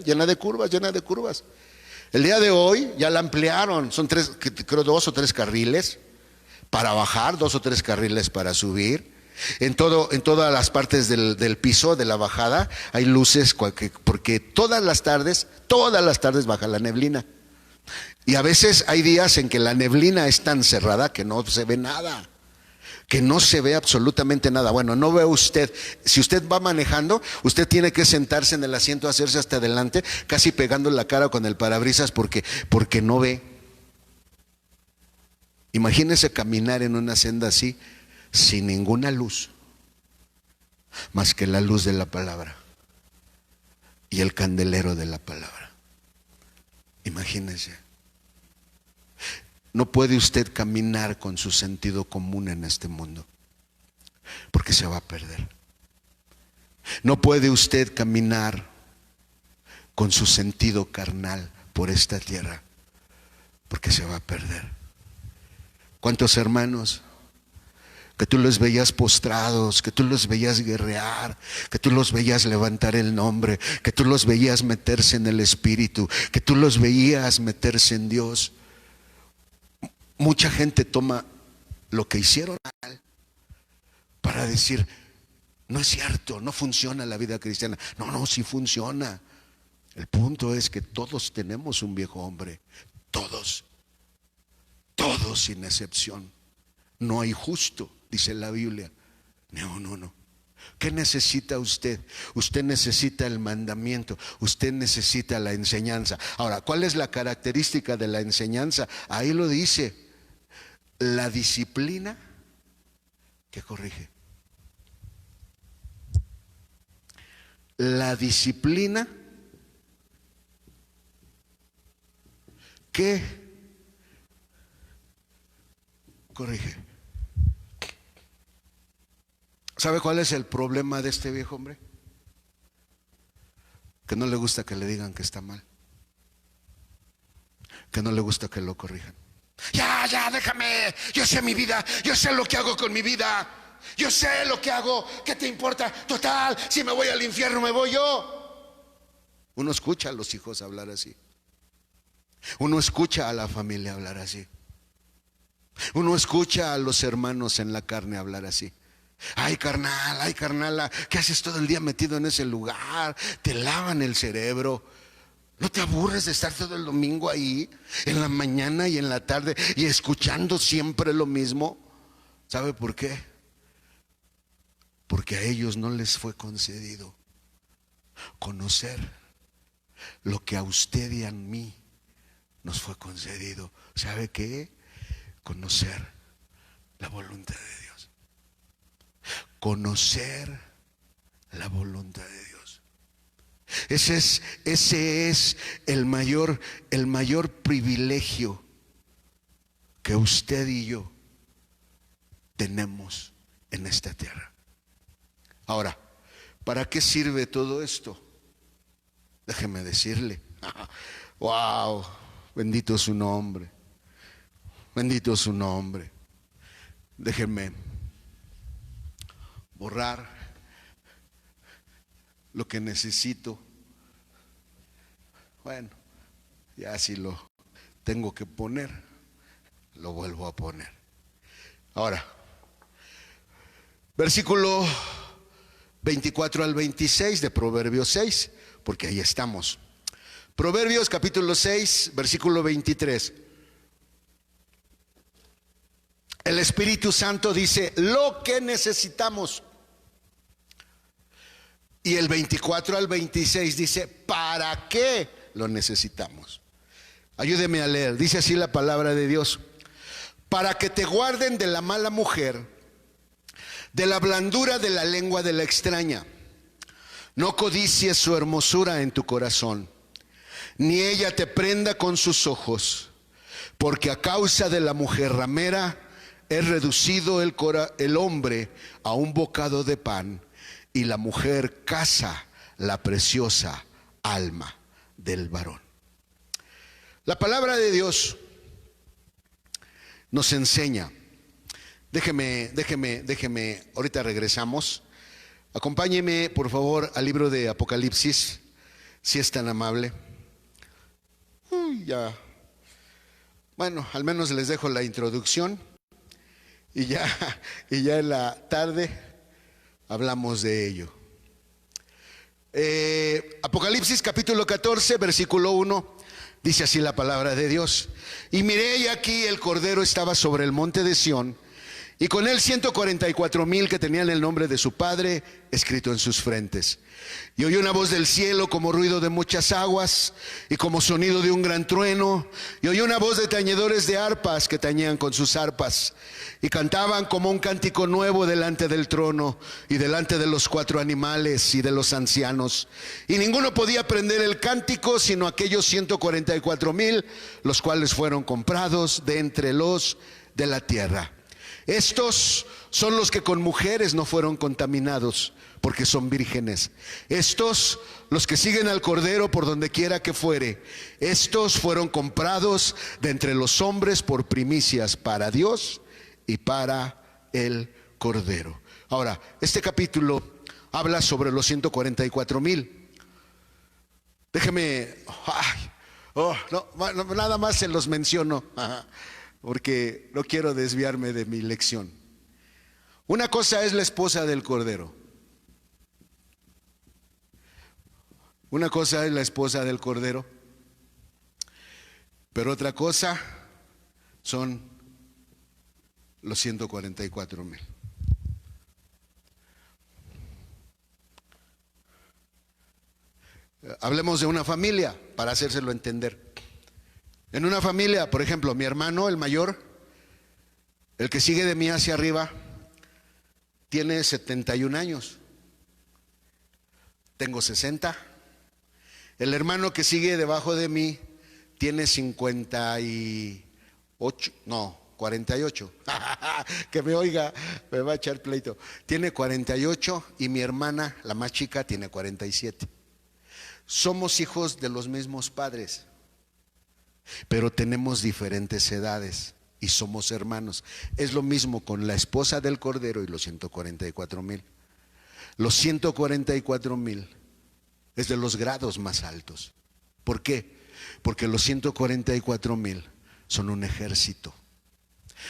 llena de curvas. El día de hoy ya la ampliaron, son creo 2 o 3 carriles para bajar, 2 o 3 carriles para subir. En todas las partes del piso de la bajada hay luces, porque todas las tardes baja la neblina. Y a veces hay días en que la neblina es tan cerrada que no se ve nada, que no se ve absolutamente nada. Bueno, no ve usted. Si usted va manejando, usted tiene que sentarse en el asiento, hacerse hasta adelante, casi pegando la cara con el parabrisas porque no ve. Imagínese caminar en una senda así, sin ninguna luz, más que la luz de la palabra y el candelero de la palabra. Imagínese. No puede usted caminar con su sentido común en este mundo, porque se va a perder. No puede usted caminar con su sentido carnal por esta tierra, porque se va a perder. ¿Cuántos hermanos que tú los veías postrados, que tú los veías guerrear, que tú los veías levantar el nombre, que tú los veías meterse en el Espíritu, que tú los veías meterse en Dios? Mucha gente toma lo que hicieron mal para decir: no es cierto, no funciona la vida cristiana. No, no, sí funciona. El punto es que todos tenemos un viejo hombre, todos sin excepción. No hay justo, dice la Biblia. No, no, no. ¿Qué necesita usted? Usted necesita el mandamiento, usted necesita la enseñanza. Ahora, ¿cuál es la característica de la enseñanza? Ahí lo dice: la disciplina que corrige. La disciplina que corrige. ¿Sabe cuál es el problema de este viejo hombre? Que no le gusta que le digan que está mal, que no le gusta que lo corrijan. Ya, déjame, yo sé mi vida, yo sé lo que hago con mi vida, yo sé lo que hago, ¿qué te importa? Total, si me voy al infierno me voy yo. Uno escucha a los hijos hablar así, uno escucha a la familia hablar así, uno escucha a los hermanos en la carne hablar así. Ay carnala, ¿qué haces todo el día metido en ese lugar? Te lavan el cerebro. ¿No te aburres de estar todo el domingo ahí, en la mañana y en la tarde, y escuchando siempre lo mismo? ¿Sabe por qué? Porque a ellos no les fue concedido conocer lo que a usted y a mí nos fue concedido. ¿Sabe qué? Conocer la voluntad de Dios. Conocer la voluntad de Dios. Ese es el mayor privilegio que usted y yo tenemos en esta tierra. Ahora, ¿para qué sirve todo esto? Déjeme decirle. Wow, bendito su nombre. Bendito su nombre. Déjeme borrar lo que necesito. Bueno, ya si lo tengo que poner, lo vuelvo a poner. Ahora, versículo 24 al 26 de Proverbios 6, porque ahí estamos. Proverbios capítulo 6, versículo 23. El Espíritu Santo dice lo que necesitamos. Y el 24 al 26 dice ¿para qué lo necesitamos? Ayúdeme a leer. Dice así la palabra de Dios: para que te guarden de la mala mujer, de la blandura de la lengua de la extraña. No codicies su hermosura en tu corazón, ni ella te prenda con sus ojos, porque a causa de la mujer ramera es reducido el hombre a un bocado de pan, y la mujer caza la preciosa alma del varón. La palabra de Dios nos enseña. Déjeme, ahorita regresamos. Acompáñeme por favor al libro de Apocalipsis, si es tan amable. Ya. Bueno, al menos les dejo la introducción y ya en la tarde hablamos de ello. Apocalipsis capítulo 14, versículo 1, dice así la palabra de Dios: y miré, y aquí el Cordero estaba sobre el monte de Sión, y con él 144,000 que tenían el nombre de su Padre escrito en sus frentes. Y oí una voz del cielo como ruido de muchas aguas y como sonido de un gran trueno. Y oí una voz de tañedores de arpas que tañían con sus arpas y cantaban como un cántico nuevo delante del trono y delante de los 4 animales y de los ancianos. Y ninguno podía aprender el cántico sino aquellos 144,000, los cuales fueron comprados de entre los de la tierra. Estos son los que con mujeres no fueron contaminados, porque son vírgenes. Estos, los que siguen al Cordero por donde quiera que fuere, estos fueron comprados de entre los hombres por primicias para Dios y para el Cordero. Ahora, este capítulo habla sobre los 144,000. Déjeme, nada más se los menciono, porque no quiero desviarme de mi lección. Una cosa es la esposa del Cordero. Una cosa es la esposa del Cordero, pero otra cosa son los 144,000. Hablemos de una familia para hacérselo entender. En una familia, por ejemplo, mi hermano, el mayor, el que sigue de mí hacia arriba, tiene 71 años. Tengo 60. El hermano que sigue debajo de mí tiene 48. Que me oiga, me va a echar pleito. Tiene 48 y mi hermana, la más chica, tiene 47. Somos hijos de los mismos padres, pero tenemos diferentes edades y somos hermanos. Es lo mismo con la esposa del Cordero y los 144,000. Los 144,000 es de los grados más altos. ¿Por qué? Porque los 144,000 son un ejército.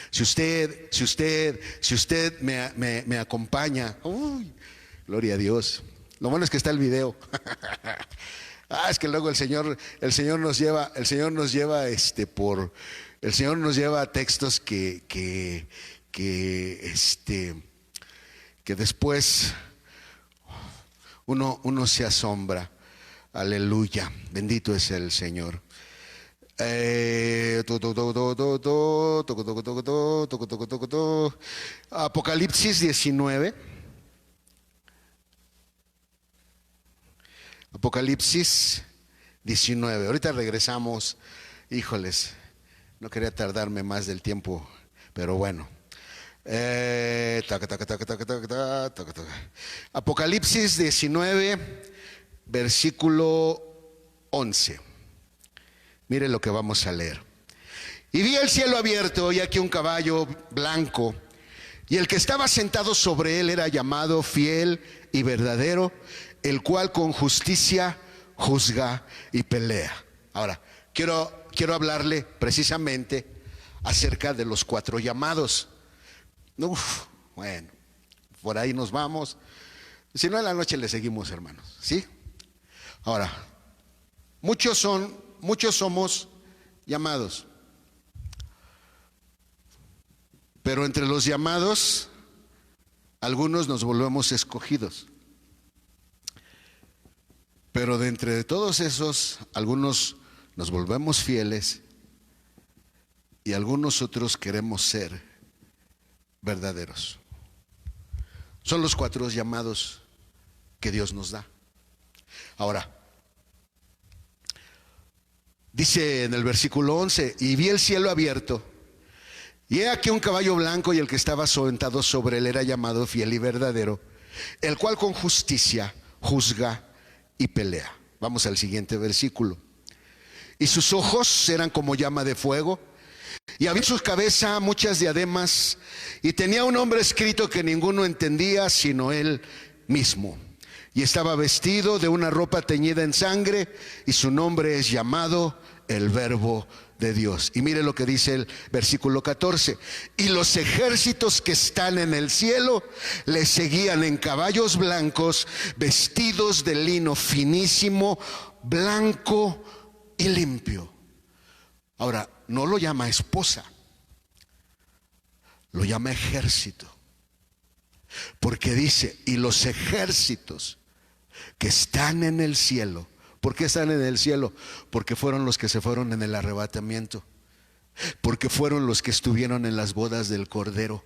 Si usted me acompaña, gloria a Dios. Lo bueno es que está el video. Es que luego el Señor nos lleva a textos que después uno se asombra. Aleluya, bendito es el Señor. Apocalipsis 19. Apocalipsis 19. Ahorita regresamos. Híjoles, no quería tardarme más del tiempo, pero bueno. Apocalipsis 19, versículo 11. Mire lo que vamos a leer. Y vi el cielo abierto y aquí un caballo blanco, y el que estaba sentado sobre él era llamado Fiel y Verdadero, el cual con justicia juzga y pelea. Ahora, quiero hablarle precisamente acerca de los 4 llamados. Bueno, por ahí nos vamos. Si no, en la noche le seguimos, hermanos, ¿sí? Ahora, muchos somos llamados, pero entre los llamados, algunos nos volvemos escogidos. Pero de entre todos esos, algunos nos volvemos fieles y algunos otros queremos ser verdaderos. Son los 4 llamados que Dios nos da. Ahora, dice en el versículo 11, y vi el cielo abierto, y he aquí un caballo blanco, y el que estaba sentado sobre él era llamado Fiel y Verdadero, el cual con justicia juzga y pelea. Vamos al siguiente versículo. Y sus ojos eran como llama de fuego, y había en su cabeza muchas diademas, y tenía un nombre escrito que ninguno entendía sino él mismo. Y estaba vestido de una ropa teñida en sangre, y su nombre es llamado el Verbo de Dios. Y mire lo que dice el versículo 14. Y los ejércitos que están en el cielo le seguían en caballos blancos, vestidos de lino finísimo, blanco y limpio. Ahora, no lo llama esposa, lo llama ejército. Porque dice, y los ejércitos que están en el cielo. ¿Por qué están en el cielo? Porque fueron los que se fueron en el arrebatamiento. Porque fueron los que estuvieron en las bodas del Cordero.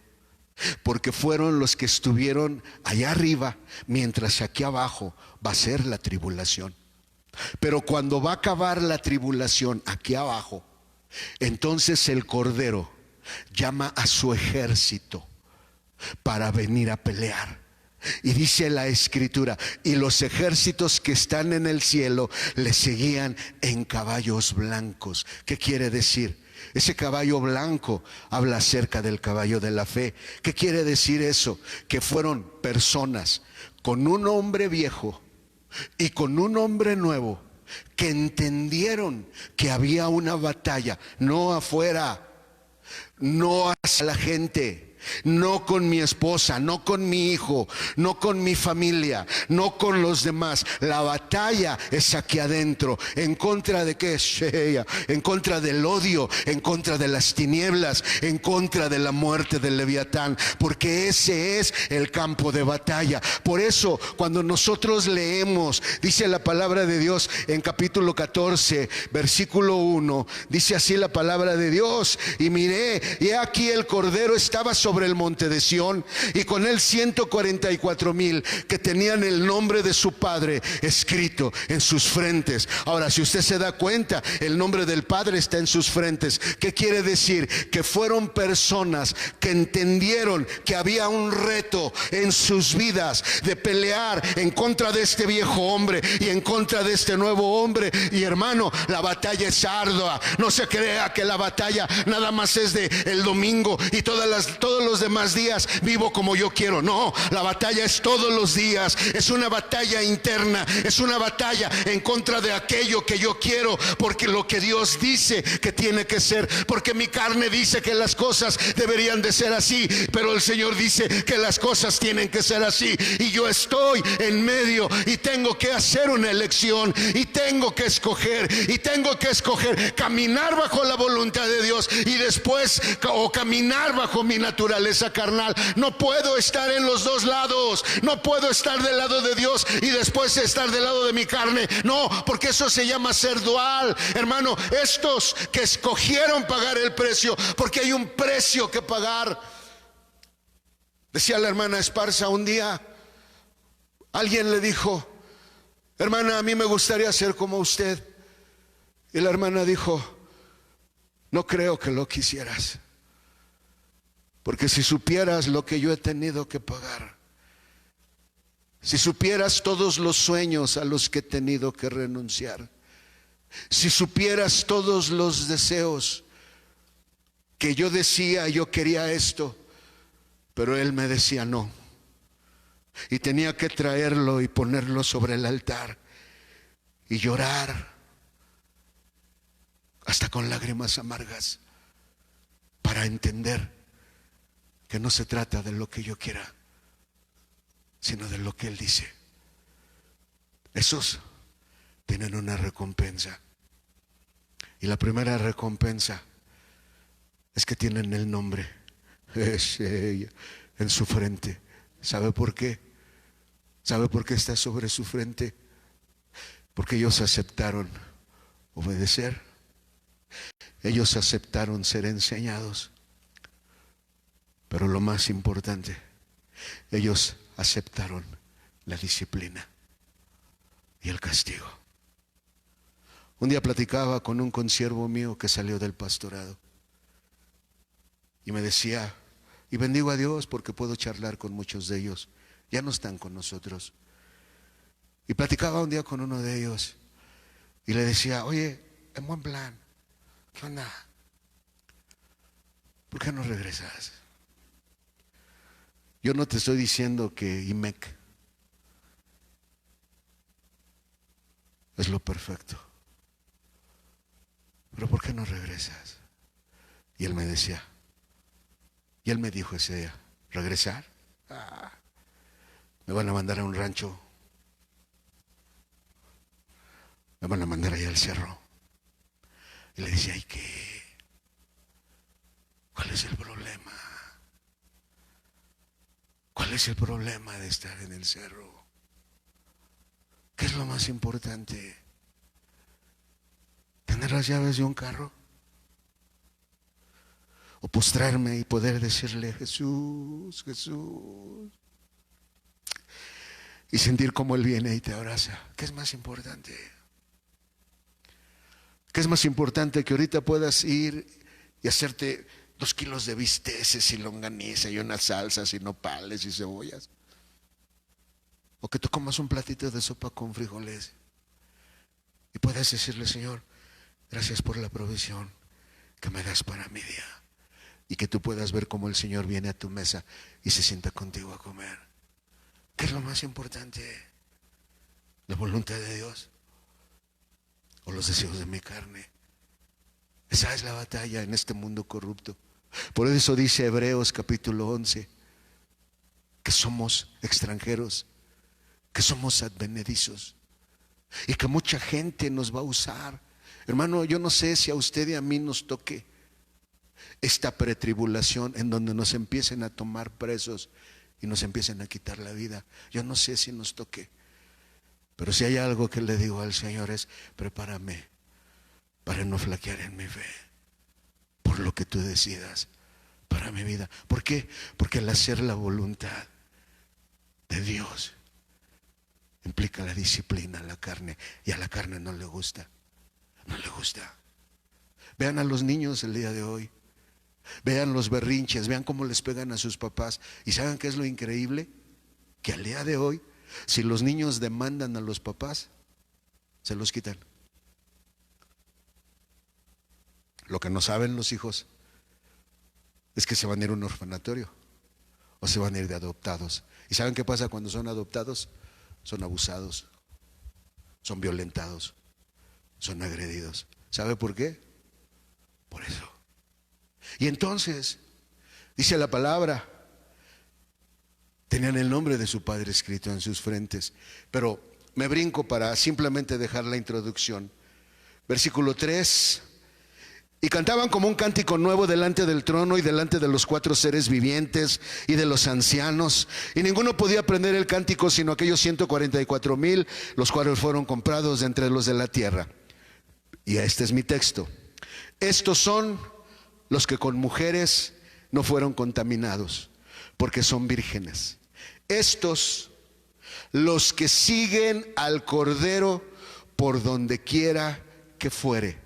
Porque fueron los que estuvieron allá arriba, mientras aquí abajo va a ser la tribulación. Pero cuando va a acabar la tribulación aquí abajo, entonces el Cordero llama a su ejército para venir a pelear. Y dice la escritura, y los ejércitos que están en el cielo le seguían en caballos blancos. ¿Qué quiere decir? Ese caballo blanco habla acerca del caballo de la fe. ¿Qué quiere decir eso? Que fueron personas con un hombre viejo y con un hombre nuevo que entendieron que había una batalla, no afuera, no hacia la gente, no con mi esposa, no con mi hijo, no con mi familia, no con los demás. La batalla es aquí adentro. ¿En contra de qué? En contra del odio, en contra de las tinieblas, en contra de la muerte del Leviatán, porque ese es el campo de batalla. Por eso cuando nosotros leemos, dice la palabra de Dios en capítulo 14 versículo 1, dice así la palabra de Dios: y miré, y aquí el Cordero estaba sobre el monte de Sión, y con él 144,000 que tenían el nombre de su Padre escrito en sus frentes. Ahora, si usted se da cuenta, el nombre del Padre está en sus frentes. ¿Qué quiere decir? Que fueron personas que entendieron que había un reto en sus vidas de pelear en contra de este viejo hombre y en contra de este nuevo hombre. Y hermano, la batalla es ardua. No se crea que la batalla nada más es de el domingo y todos los demás días vivo como yo quiero. No, la batalla es todos los días. Es una batalla interna, es una batalla en contra de aquello que yo quiero, porque lo que Dios dice que tiene que ser, porque mi carne dice que las cosas deberían de ser así, pero el Señor dice que las cosas tienen que ser así, y yo estoy en medio y tengo que hacer una elección, y tengo que escoger caminar bajo la voluntad de Dios y después o caminar bajo mi naturaleza carnal. No puedo estar en los dos lados. No puedo estar del lado de Dios y después estar del lado de mi carne. No, porque eso se llama ser dual. Hermano, estos que escogieron pagar el precio, porque hay un precio que pagar. Decía la hermana Esparza un día, alguien le dijo: hermana, a mí me gustaría ser como usted. Y la hermana dijo: no creo que lo quisieras, porque si supieras lo que yo he tenido que pagar, si supieras todos los sueños a los que he tenido que renunciar, si supieras todos los deseos que yo decía, yo quería esto, pero él me decía no, y tenía que traerlo y ponerlo sobre el altar y llorar hasta con lágrimas amargas para entender que no se trata de lo que yo quiera, sino de lo que Él dice. Esos tienen una recompensa, y la primera recompensa es que tienen el nombre en su frente. ¿Sabe por qué? ¿Sabe por qué está sobre su frente? Porque ellos aceptaron obedecer. Ellos aceptaron ser enseñados. Pero lo más importante, ellos aceptaron la disciplina y el castigo. Un día platicaba con un consiervo mío que salió del pastorado y me decía, y bendigo a Dios porque puedo charlar con muchos de ellos, ya no están con nosotros. Y platicaba un día con uno de ellos y le decía: oye, en buen plan, ¿qué onda? ¿Por qué no regresas? Yo no te estoy diciendo que IMEC es lo perfecto, pero ¿por qué no regresas? Y él me decía, y él me dijo ese día: ¿regresar? Me van a mandar a un rancho, me van a mandar allá al cerro. Y le decía: ¿y qué? ¿Cuál es el problema? ¿Cuál es el problema de estar en el cerro? ¿Qué es lo más importante? ¿Tener las llaves de un carro? ¿O postrarme y poder decirle: Jesús, Jesús? Y sentir cómo Él viene y te abraza. ¿Qué es más importante? ¿Qué es más importante? Que ahorita puedas ir y hacerte 2 kilos de bisteces y longaniza y unas salsas y nopales y cebollas. O que tú comas un platito de sopa con frijoles y puedas decirle: Señor, gracias por la provisión que me das para mi día. Y que tú puedas ver cómo el Señor viene a tu mesa y se sienta contigo a comer. ¿Qué es lo más importante? ¿La voluntad de Dios o los deseos de mi carne? Esa es la batalla en este mundo corrupto. Por eso dice Hebreos capítulo 11 que somos extranjeros, que somos advenedizos y que mucha gente nos va a usar. Hermano, yo no sé si a usted y a mí nos toque esta pretribulación en donde nos empiecen a tomar presos y nos empiecen a quitar la vida. Yo no sé si nos toque, pero si hay algo que le digo al Señor es: prepárame para no flaquear en mi fe, por lo que tú decidas para mi vida. ¿Por qué? Porque al hacer la voluntad de Dios implica la disciplina a la carne, y a la carne no le gusta. No le gusta. Vean a los niños el día de hoy. Vean los berrinches, vean cómo les pegan a sus papás. ¿Y saben qué es lo increíble? Que al día de hoy, si los niños demandan a los papás, se los quitan. Lo que no saben los hijos es que se van a ir a un orfanatorio o se van a ir de adoptados. ¿Y saben qué pasa cuando son adoptados? Son abusados, son violentados, son agredidos. ¿Sabe por qué? Por eso. Y entonces, dice la palabra, tenían el nombre de su padre escrito en sus frentes. Pero me brinco para simplemente dejar la introducción. Versículo 3. Y cantaban como un cántico nuevo delante del trono y delante de los 4 seres vivientes y de los ancianos. Y ninguno podía aprender el cántico sino aquellos 144,000, los cuales fueron comprados de entre los de la tierra. Y este es mi texto. Estos son los que con mujeres no fueron contaminados, porque son vírgenes. Estos, los que siguen al Cordero por donde quiera que fuere.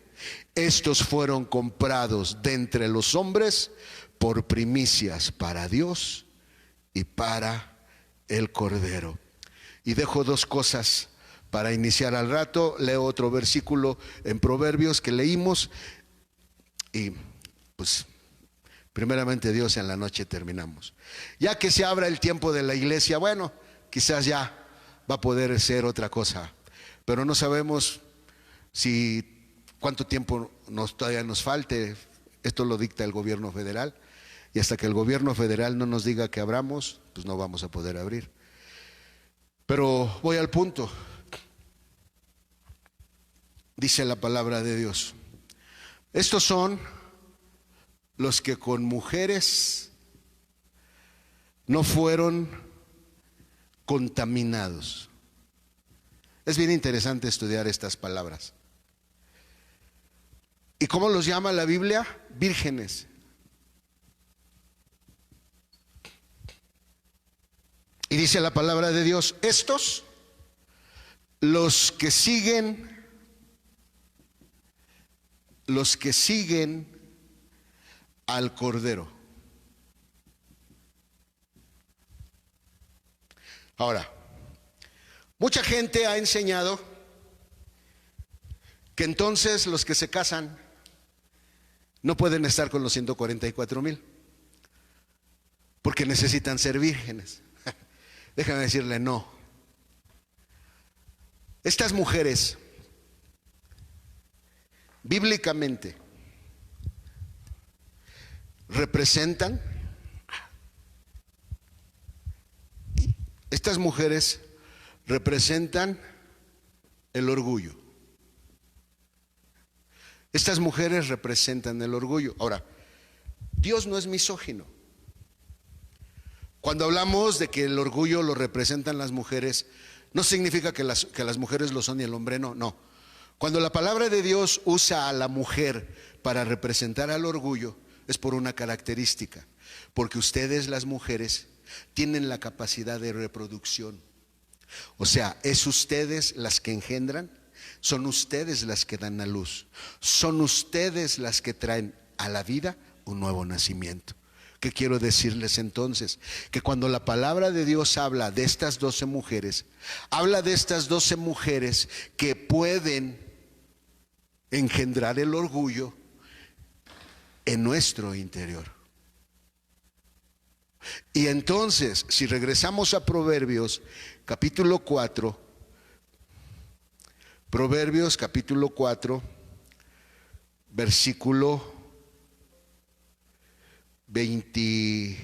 Estos fueron comprados de entre los hombres por primicias para Dios y para el Cordero. Y dejo 2 cosas para iniciar al rato. Leo otro versículo en Proverbios que leímos y pues primeramente Dios, en la noche terminamos. Ya que se abra el tiempo de la iglesia, bueno, quizás ya va a poder ser otra cosa, pero no sabemos cuánto tiempo todavía nos falte. Esto lo dicta el gobierno federal, y hasta que el gobierno federal no nos diga que abramos, pues no vamos a poder abrir. Pero voy al punto. Dice la palabra de Dios: estos son los que con mujeres no fueron contaminados. Es bien interesante estudiar estas palabras. ¿Y cómo los llama la Biblia? Vírgenes. Y dice la palabra de Dios: estos, los que siguen al Cordero. Ahora, mucha gente ha enseñado que entonces los que se casan no pueden estar con los 144,000 porque necesitan ser vírgenes. Déjame decirle, no. Estas mujeres, bíblicamente, estas mujeres representan el orgullo. Estas mujeres representan el orgullo. Ahora, Dios no es misógino. Cuando hablamos de que el orgullo lo representan las mujeres, no significa que las mujeres lo son y el hombre no, no. Cuando la palabra de Dios usa a la mujer para representar al orgullo, es por una característica, porque ustedes, las mujeres, tienen la capacidad de reproducción. O sea, es ustedes las que engendran, son ustedes las que dan a luz, son ustedes las que traen a la vida un nuevo nacimiento. ¿Qué quiero decirles entonces? Que cuando la palabra de Dios habla de estas 12 mujeres, habla de estas 12 mujeres que pueden engendrar el orgullo en nuestro interior. Y entonces, si regresamos a Proverbios capítulo 4, Proverbios capítulo 4, versículo 20.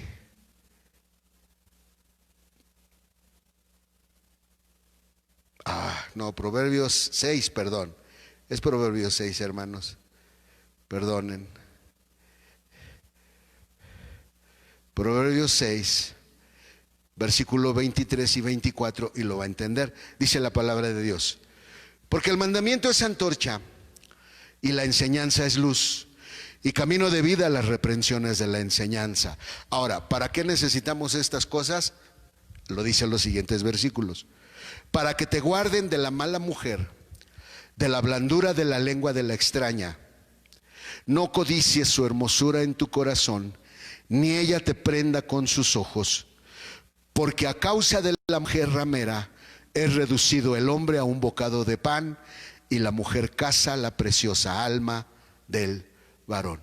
Proverbios 6, perdón. Es Proverbios 6, hermanos. Perdonen. Proverbios 6, versículo 23 y 24, y lo va a entender. Dice la palabra de Dios: porque el mandamiento es antorcha y la enseñanza es luz, y camino de vida las reprensiones de la enseñanza. Ahora, ¿para qué necesitamos estas cosas? Lo dicen los siguientes versículos: para que te guarden de la mala mujer, de la blandura de la lengua de la extraña. No codicies su hermosura en tu corazón, ni ella te prenda con sus ojos, porque a causa de la mujer ramera es reducido el hombre a un bocado de pan, y la mujer caza la preciosa alma del varón.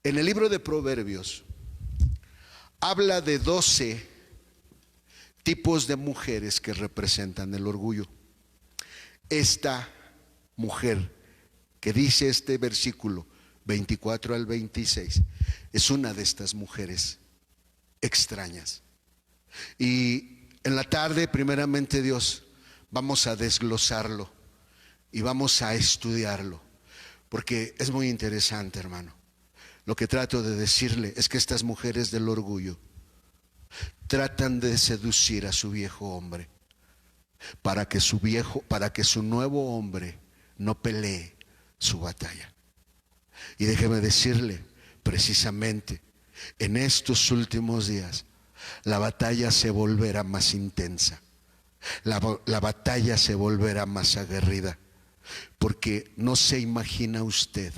En el libro de Proverbios habla de 12 tipos de mujeres que representan el orgullo. Esta mujer que dice este versículo 24 al 26 es una de estas mujeres extrañas. Y en la tarde, primeramente Dios, vamos a desglosarlo y vamos a estudiarlo, porque es muy interesante, hermano. Lo que trato de decirle es que estas mujeres del orgullo tratan de seducir a su viejo hombre para que su nuevo hombre no pelee su batalla. Y déjeme decirle, precisamente en estos últimos días la batalla se volverá más intensa, la batalla se volverá más aguerrida, porque no se imagina usted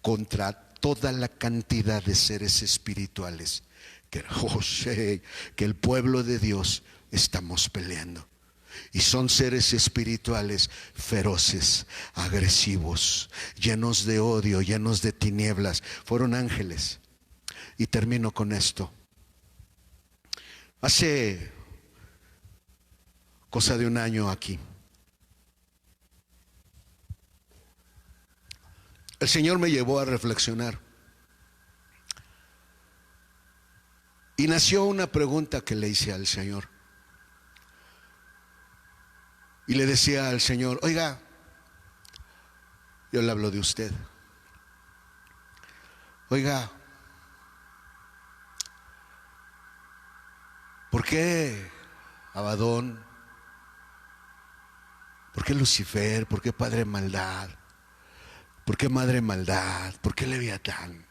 contra toda la cantidad de seres espirituales que el pueblo de Dios estamos peleando. Y son seres espirituales feroces, agresivos, llenos de odio, llenos de tinieblas. Fueron ángeles. Y termino con esto. Hace cosa de un año aquí, el Señor me llevó a reflexionar. Y nació una pregunta que le hice al Señor. Y le decía al Señor: oiga, yo le hablo de usted. Oiga, ¿por qué Abadón? ¿Por qué Lucifer? ¿Por qué Padre Maldad? ¿Por qué Madre Maldad? ¿Por qué Leviatán?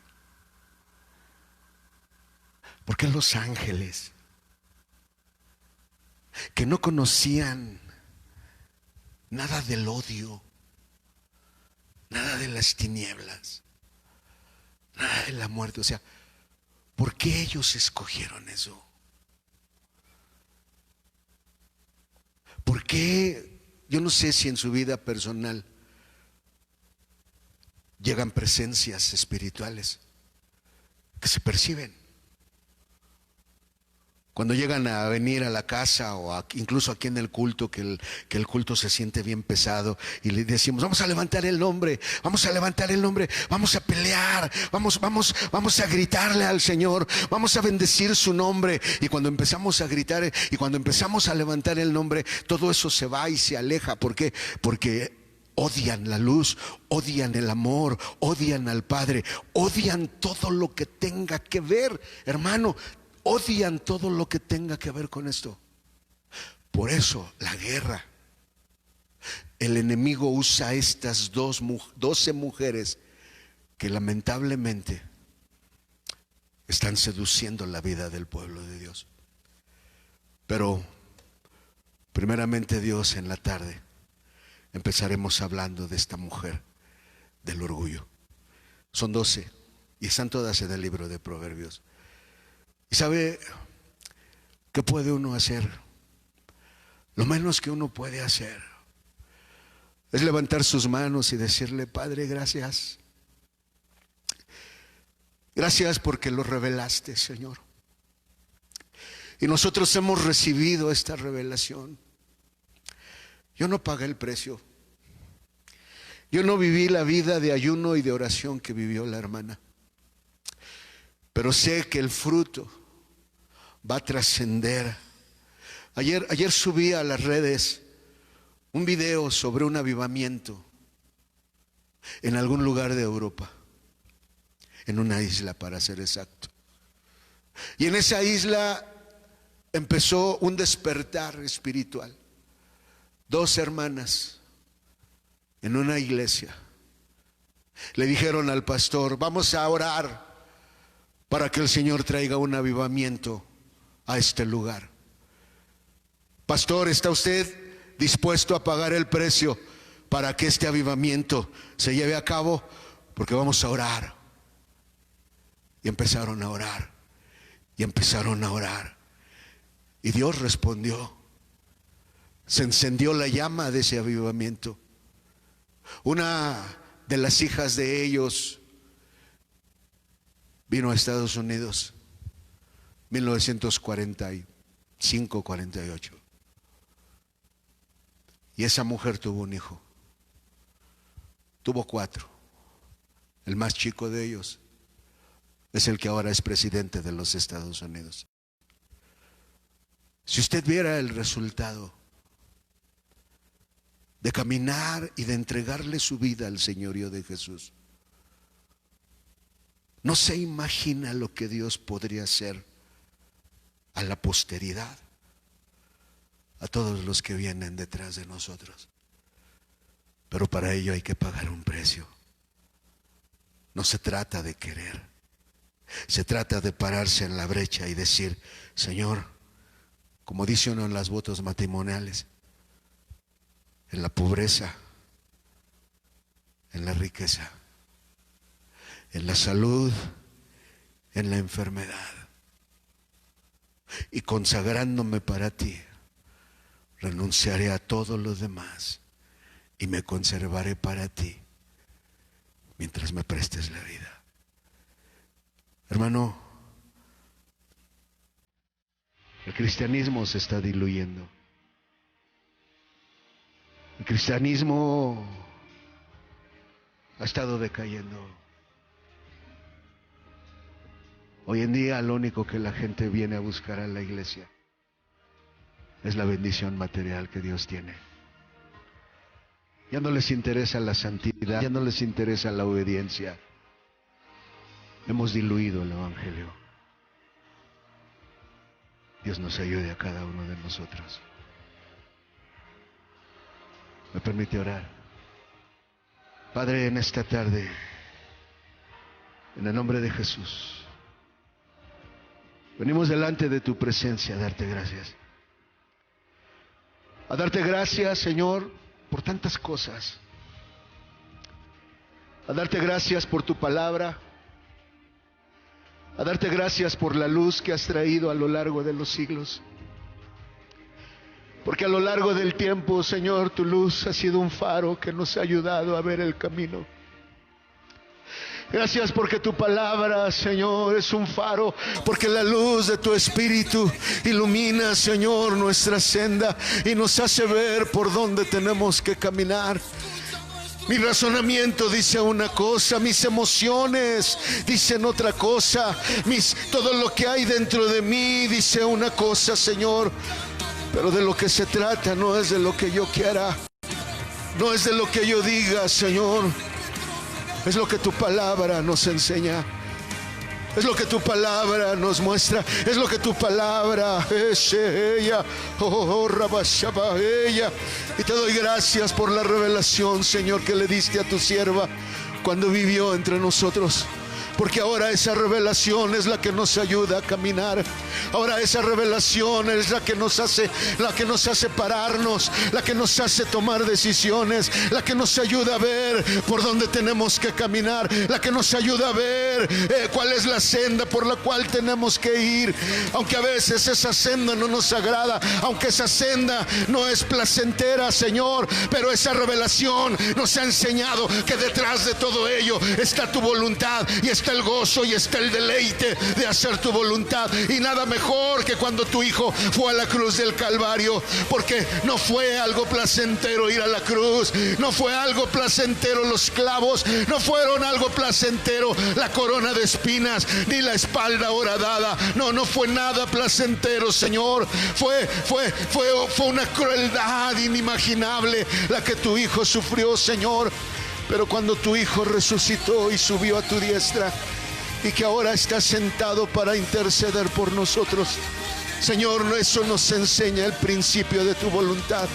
¿Por qué los ángeles? Que no conocían nada del odio, nada de las tinieblas, nada de la muerte. O sea, ¿por qué ellos escogieron eso? ¿Por qué? Yo no sé si en su vida personal llegan presencias espirituales que se perciben. Cuando llegan a venir a la casa o incluso aquí en el culto, que el culto se siente bien pesado, y le decimos: vamos a levantar el nombre, vamos a levantar el nombre, vamos a pelear, vamos a gritarle al Señor, vamos a bendecir su nombre. Y cuando empezamos a gritar y cuando empezamos a levantar el nombre, todo eso se va y se aleja. ¿Por qué? Porque odian la luz, odian el amor, odian al Padre, odian todo lo que tenga que ver, hermano. Odian todo lo que tenga que ver con esto. Por eso la guerra. El enemigo usa estas 12 mujeres que lamentablemente están seduciendo la vida del pueblo de Dios. Pero primeramente Dios, en la tarde empezaremos hablando de esta mujer del orgullo. Son 12. Y están todas en el libro de Proverbios. ¿Y sabe qué puede uno hacer? Lo menos que uno puede hacer es levantar sus manos y decirle: Padre, gracias. Gracias porque lo revelaste, Señor. Y nosotros hemos recibido esta revelación. Yo no pagué el precio. Yo no viví la vida de ayuno y de oración que vivió la hermana. Pero sé que el fruto va a trascender. Ayer subí a las redes un video sobre un avivamiento en algún lugar de Europa, en una isla para ser exacto. Y en esa isla empezó un despertar espiritual. 2 hermanas en una iglesia le dijeron al pastor: vamos a orar para que el Señor traiga un avivamiento a este lugar. Pastor, ¿está usted dispuesto a pagar el precio para que este avivamiento se lleve a cabo? Porque vamos a orar. Y empezaron a orar. Y empezaron a orar. Y Dios respondió. Se encendió la llama de ese avivamiento. Una de las hijas de ellos vino a Estados Unidos, 1945, 48. Y esa mujer tuvo un hijo. Tuvo 4. El más chico de ellos es el que ahora es presidente de los Estados Unidos. Si usted viera el resultado de caminar y de entregarle su vida al señorío de Jesús, no se imagina lo que Dios podría hacer a la posteridad, a todos los que vienen detrás de nosotros. Pero para ello hay que pagar un precio. No se trata de querer, se trata de pararse en la brecha y decir: Señor, como dice uno en las votos matrimoniales, en la pobreza, en la riqueza, en la salud, en la enfermedad, y consagrándome para ti, renunciaré a todo lo demás y me conservaré para ti mientras me prestes la vida. Hermano, el cristianismo se está diluyendo. El cristianismo ha estado decayendo. Hoy en día lo único que la gente viene a buscar a la iglesia es la bendición material que Dios tiene. Ya no les interesa la santidad, ya no les interesa la obediencia. Hemos diluido el evangelio. Dios nos ayude a cada uno de nosotros. ¿Me permite orar? Padre, en esta tarde, en el nombre de Jesús, venimos delante de tu presencia a darte gracias. A darte gracias, Señor, por tantas cosas. A darte gracias por tu palabra. A darte gracias por la luz que has traído a lo largo de los siglos. Porque a lo largo del tiempo, Señor, tu luz ha sido un faro que nos ha ayudado a ver el camino. Gracias porque tu palabra, Señor, es un faro, porque la luz de tu Espíritu ilumina, Señor, nuestra senda y nos hace ver por dónde tenemos que caminar. Mi razonamiento dice una cosa, mis emociones dicen otra cosa, todo lo que hay dentro de mí dice una cosa, Señor. Pero de lo que se trata no es de lo que yo quiera, no es de lo que yo diga, Señor. Es lo que tu palabra nos enseña. Es lo que tu palabra nos muestra. Es lo que tu palabra es ella. Ella. Y te doy gracias por la revelación, Señor, que le diste a tu sierva cuando vivió entre nosotros. porque ahora esa revelación es la que nos ayuda a caminar. Ahora esa revelación es la que nos hace pararnos, la que nos hace tomar decisiones, la que nos ayuda a ver por dónde tenemos que caminar, la que nos ayuda a ver cuál es la senda por la cual tenemos que ir. Aunque a veces esa senda no nos agrada, aunque esa senda no es placentera, Señor, pero esa revelación nos ha enseñado que detrás de todo ello está tu voluntad, y está el gozo y está el deleite de hacer tu voluntad. Y nada mejor que cuando tu Hijo fue a la cruz del Calvario, porque no fue algo placentero ir a la cruz, no fue algo placentero los clavos, no fueron algo placentero la corona de espinas, ni la espalda horadada. No fue nada placentero, Señor. Fue una crueldad inimaginable la que tu Hijo sufrió, Señor. Pero cuando tu Hijo resucitó y subió a tu diestra, y que ahora está sentado para interceder por nosotros, Señor, eso nos enseña el principio de tu voluntad.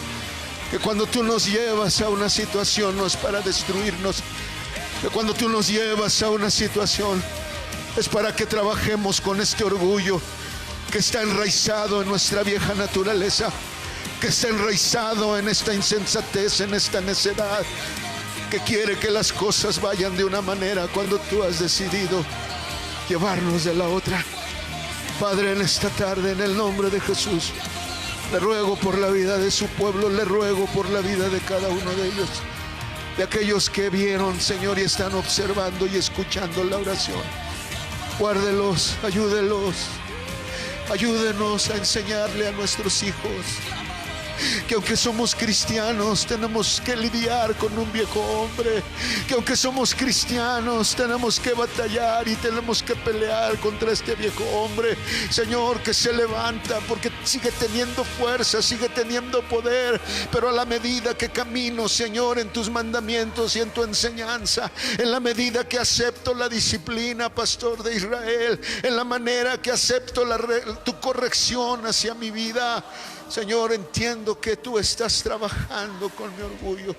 Que cuando tú nos llevas a una situación no es para destruirnos, que cuando tú nos llevas a una situación es para que trabajemos con este orgullo que está enraizado en nuestra vieja naturaleza, que está enraizado en esta insensatez, en esta necedad, que quiere que las cosas vayan de una manera cuando tú has decidido llevarnos de la otra. Padre, en esta tarde, en el nombre de Jesús, le ruego por la vida de su pueblo, le ruego por la vida de cada uno de ellos, de aquellos que vieron, Señor, y están observando y escuchando la oración. Guárdelos, ayúdelos, ayúdenos a enseñarle a nuestros hijos que aunque somos cristianos tenemos que lidiar con un viejo hombre, que aunque somos cristianos tenemos que batallar y tenemos que pelear contra este viejo hombre, Señor, que se levanta porque sigue teniendo fuerza, sigue teniendo poder, pero a la medida que camino, Señor, en tus mandamientos y en tu enseñanza, en la medida que acepto la disciplina, Pastor de Israel, en la manera que acepto tu corrección hacia mi vida, Señor, entiendo que tú estás trabajando con mi orgullo.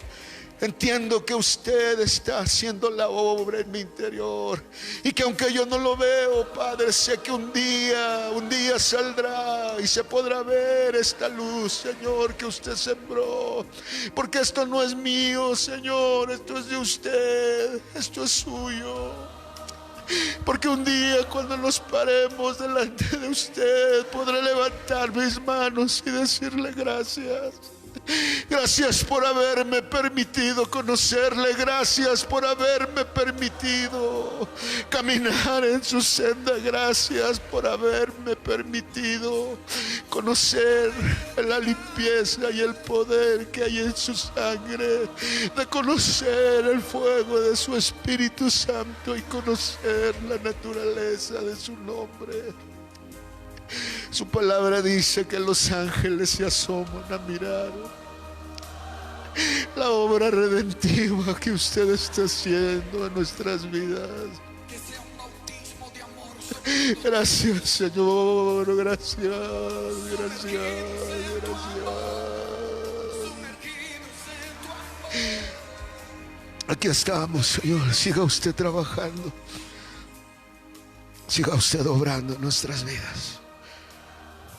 Entiendo que usted está haciendo la obra en mi interior, y que aunque yo no lo veo, Padre, sé que un día saldrá y se podrá ver esta luz, Señor, que usted sembró. Porque esto no es mío, Señor, esto es de usted, esto es suyo. Porque un día cuando nos paremos delante de usted podré levantar mis manos y decirle gracias. Gracias por haberme permitido conocerle. Gracias por haberme permitido caminar en su senda. Gracias por haberme permitido conocer la limpieza y el poder que hay en su sangre, de conocer el fuego de su Espíritu Santo y conocer la naturaleza de su nombre. Su palabra dice que los ángeles se asoman a mirar la obra redentiva que usted está haciendo en nuestras vidas. Gracias, Señor, gracias. Aquí estamos, Señor. Siga usted trabajando, siga usted obrando en nuestras vidas.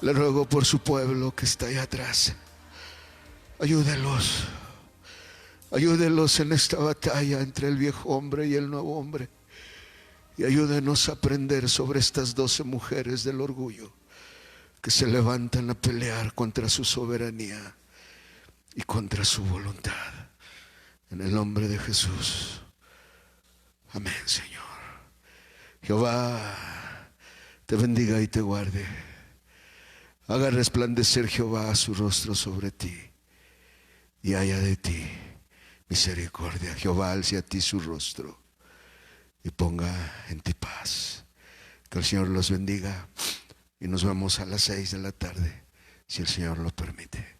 Le ruego por su pueblo que está allá atrás. Ayúdelos en esta batalla entre el viejo hombre y el nuevo hombre. Y ayúdenos a aprender sobre estas 12 mujeres del orgullo que se levantan a pelear contra su soberanía y contra su voluntad. En el nombre de Jesús. Amén, Señor. Jehová te bendiga y te guarde. Haga resplandecer Jehová su rostro sobre ti y haya de ti misericordia. Jehová alce a ti su rostro y ponga en ti paz. Que el Señor los bendiga y nos vemos a las 6 de la tarde, si el Señor lo permite.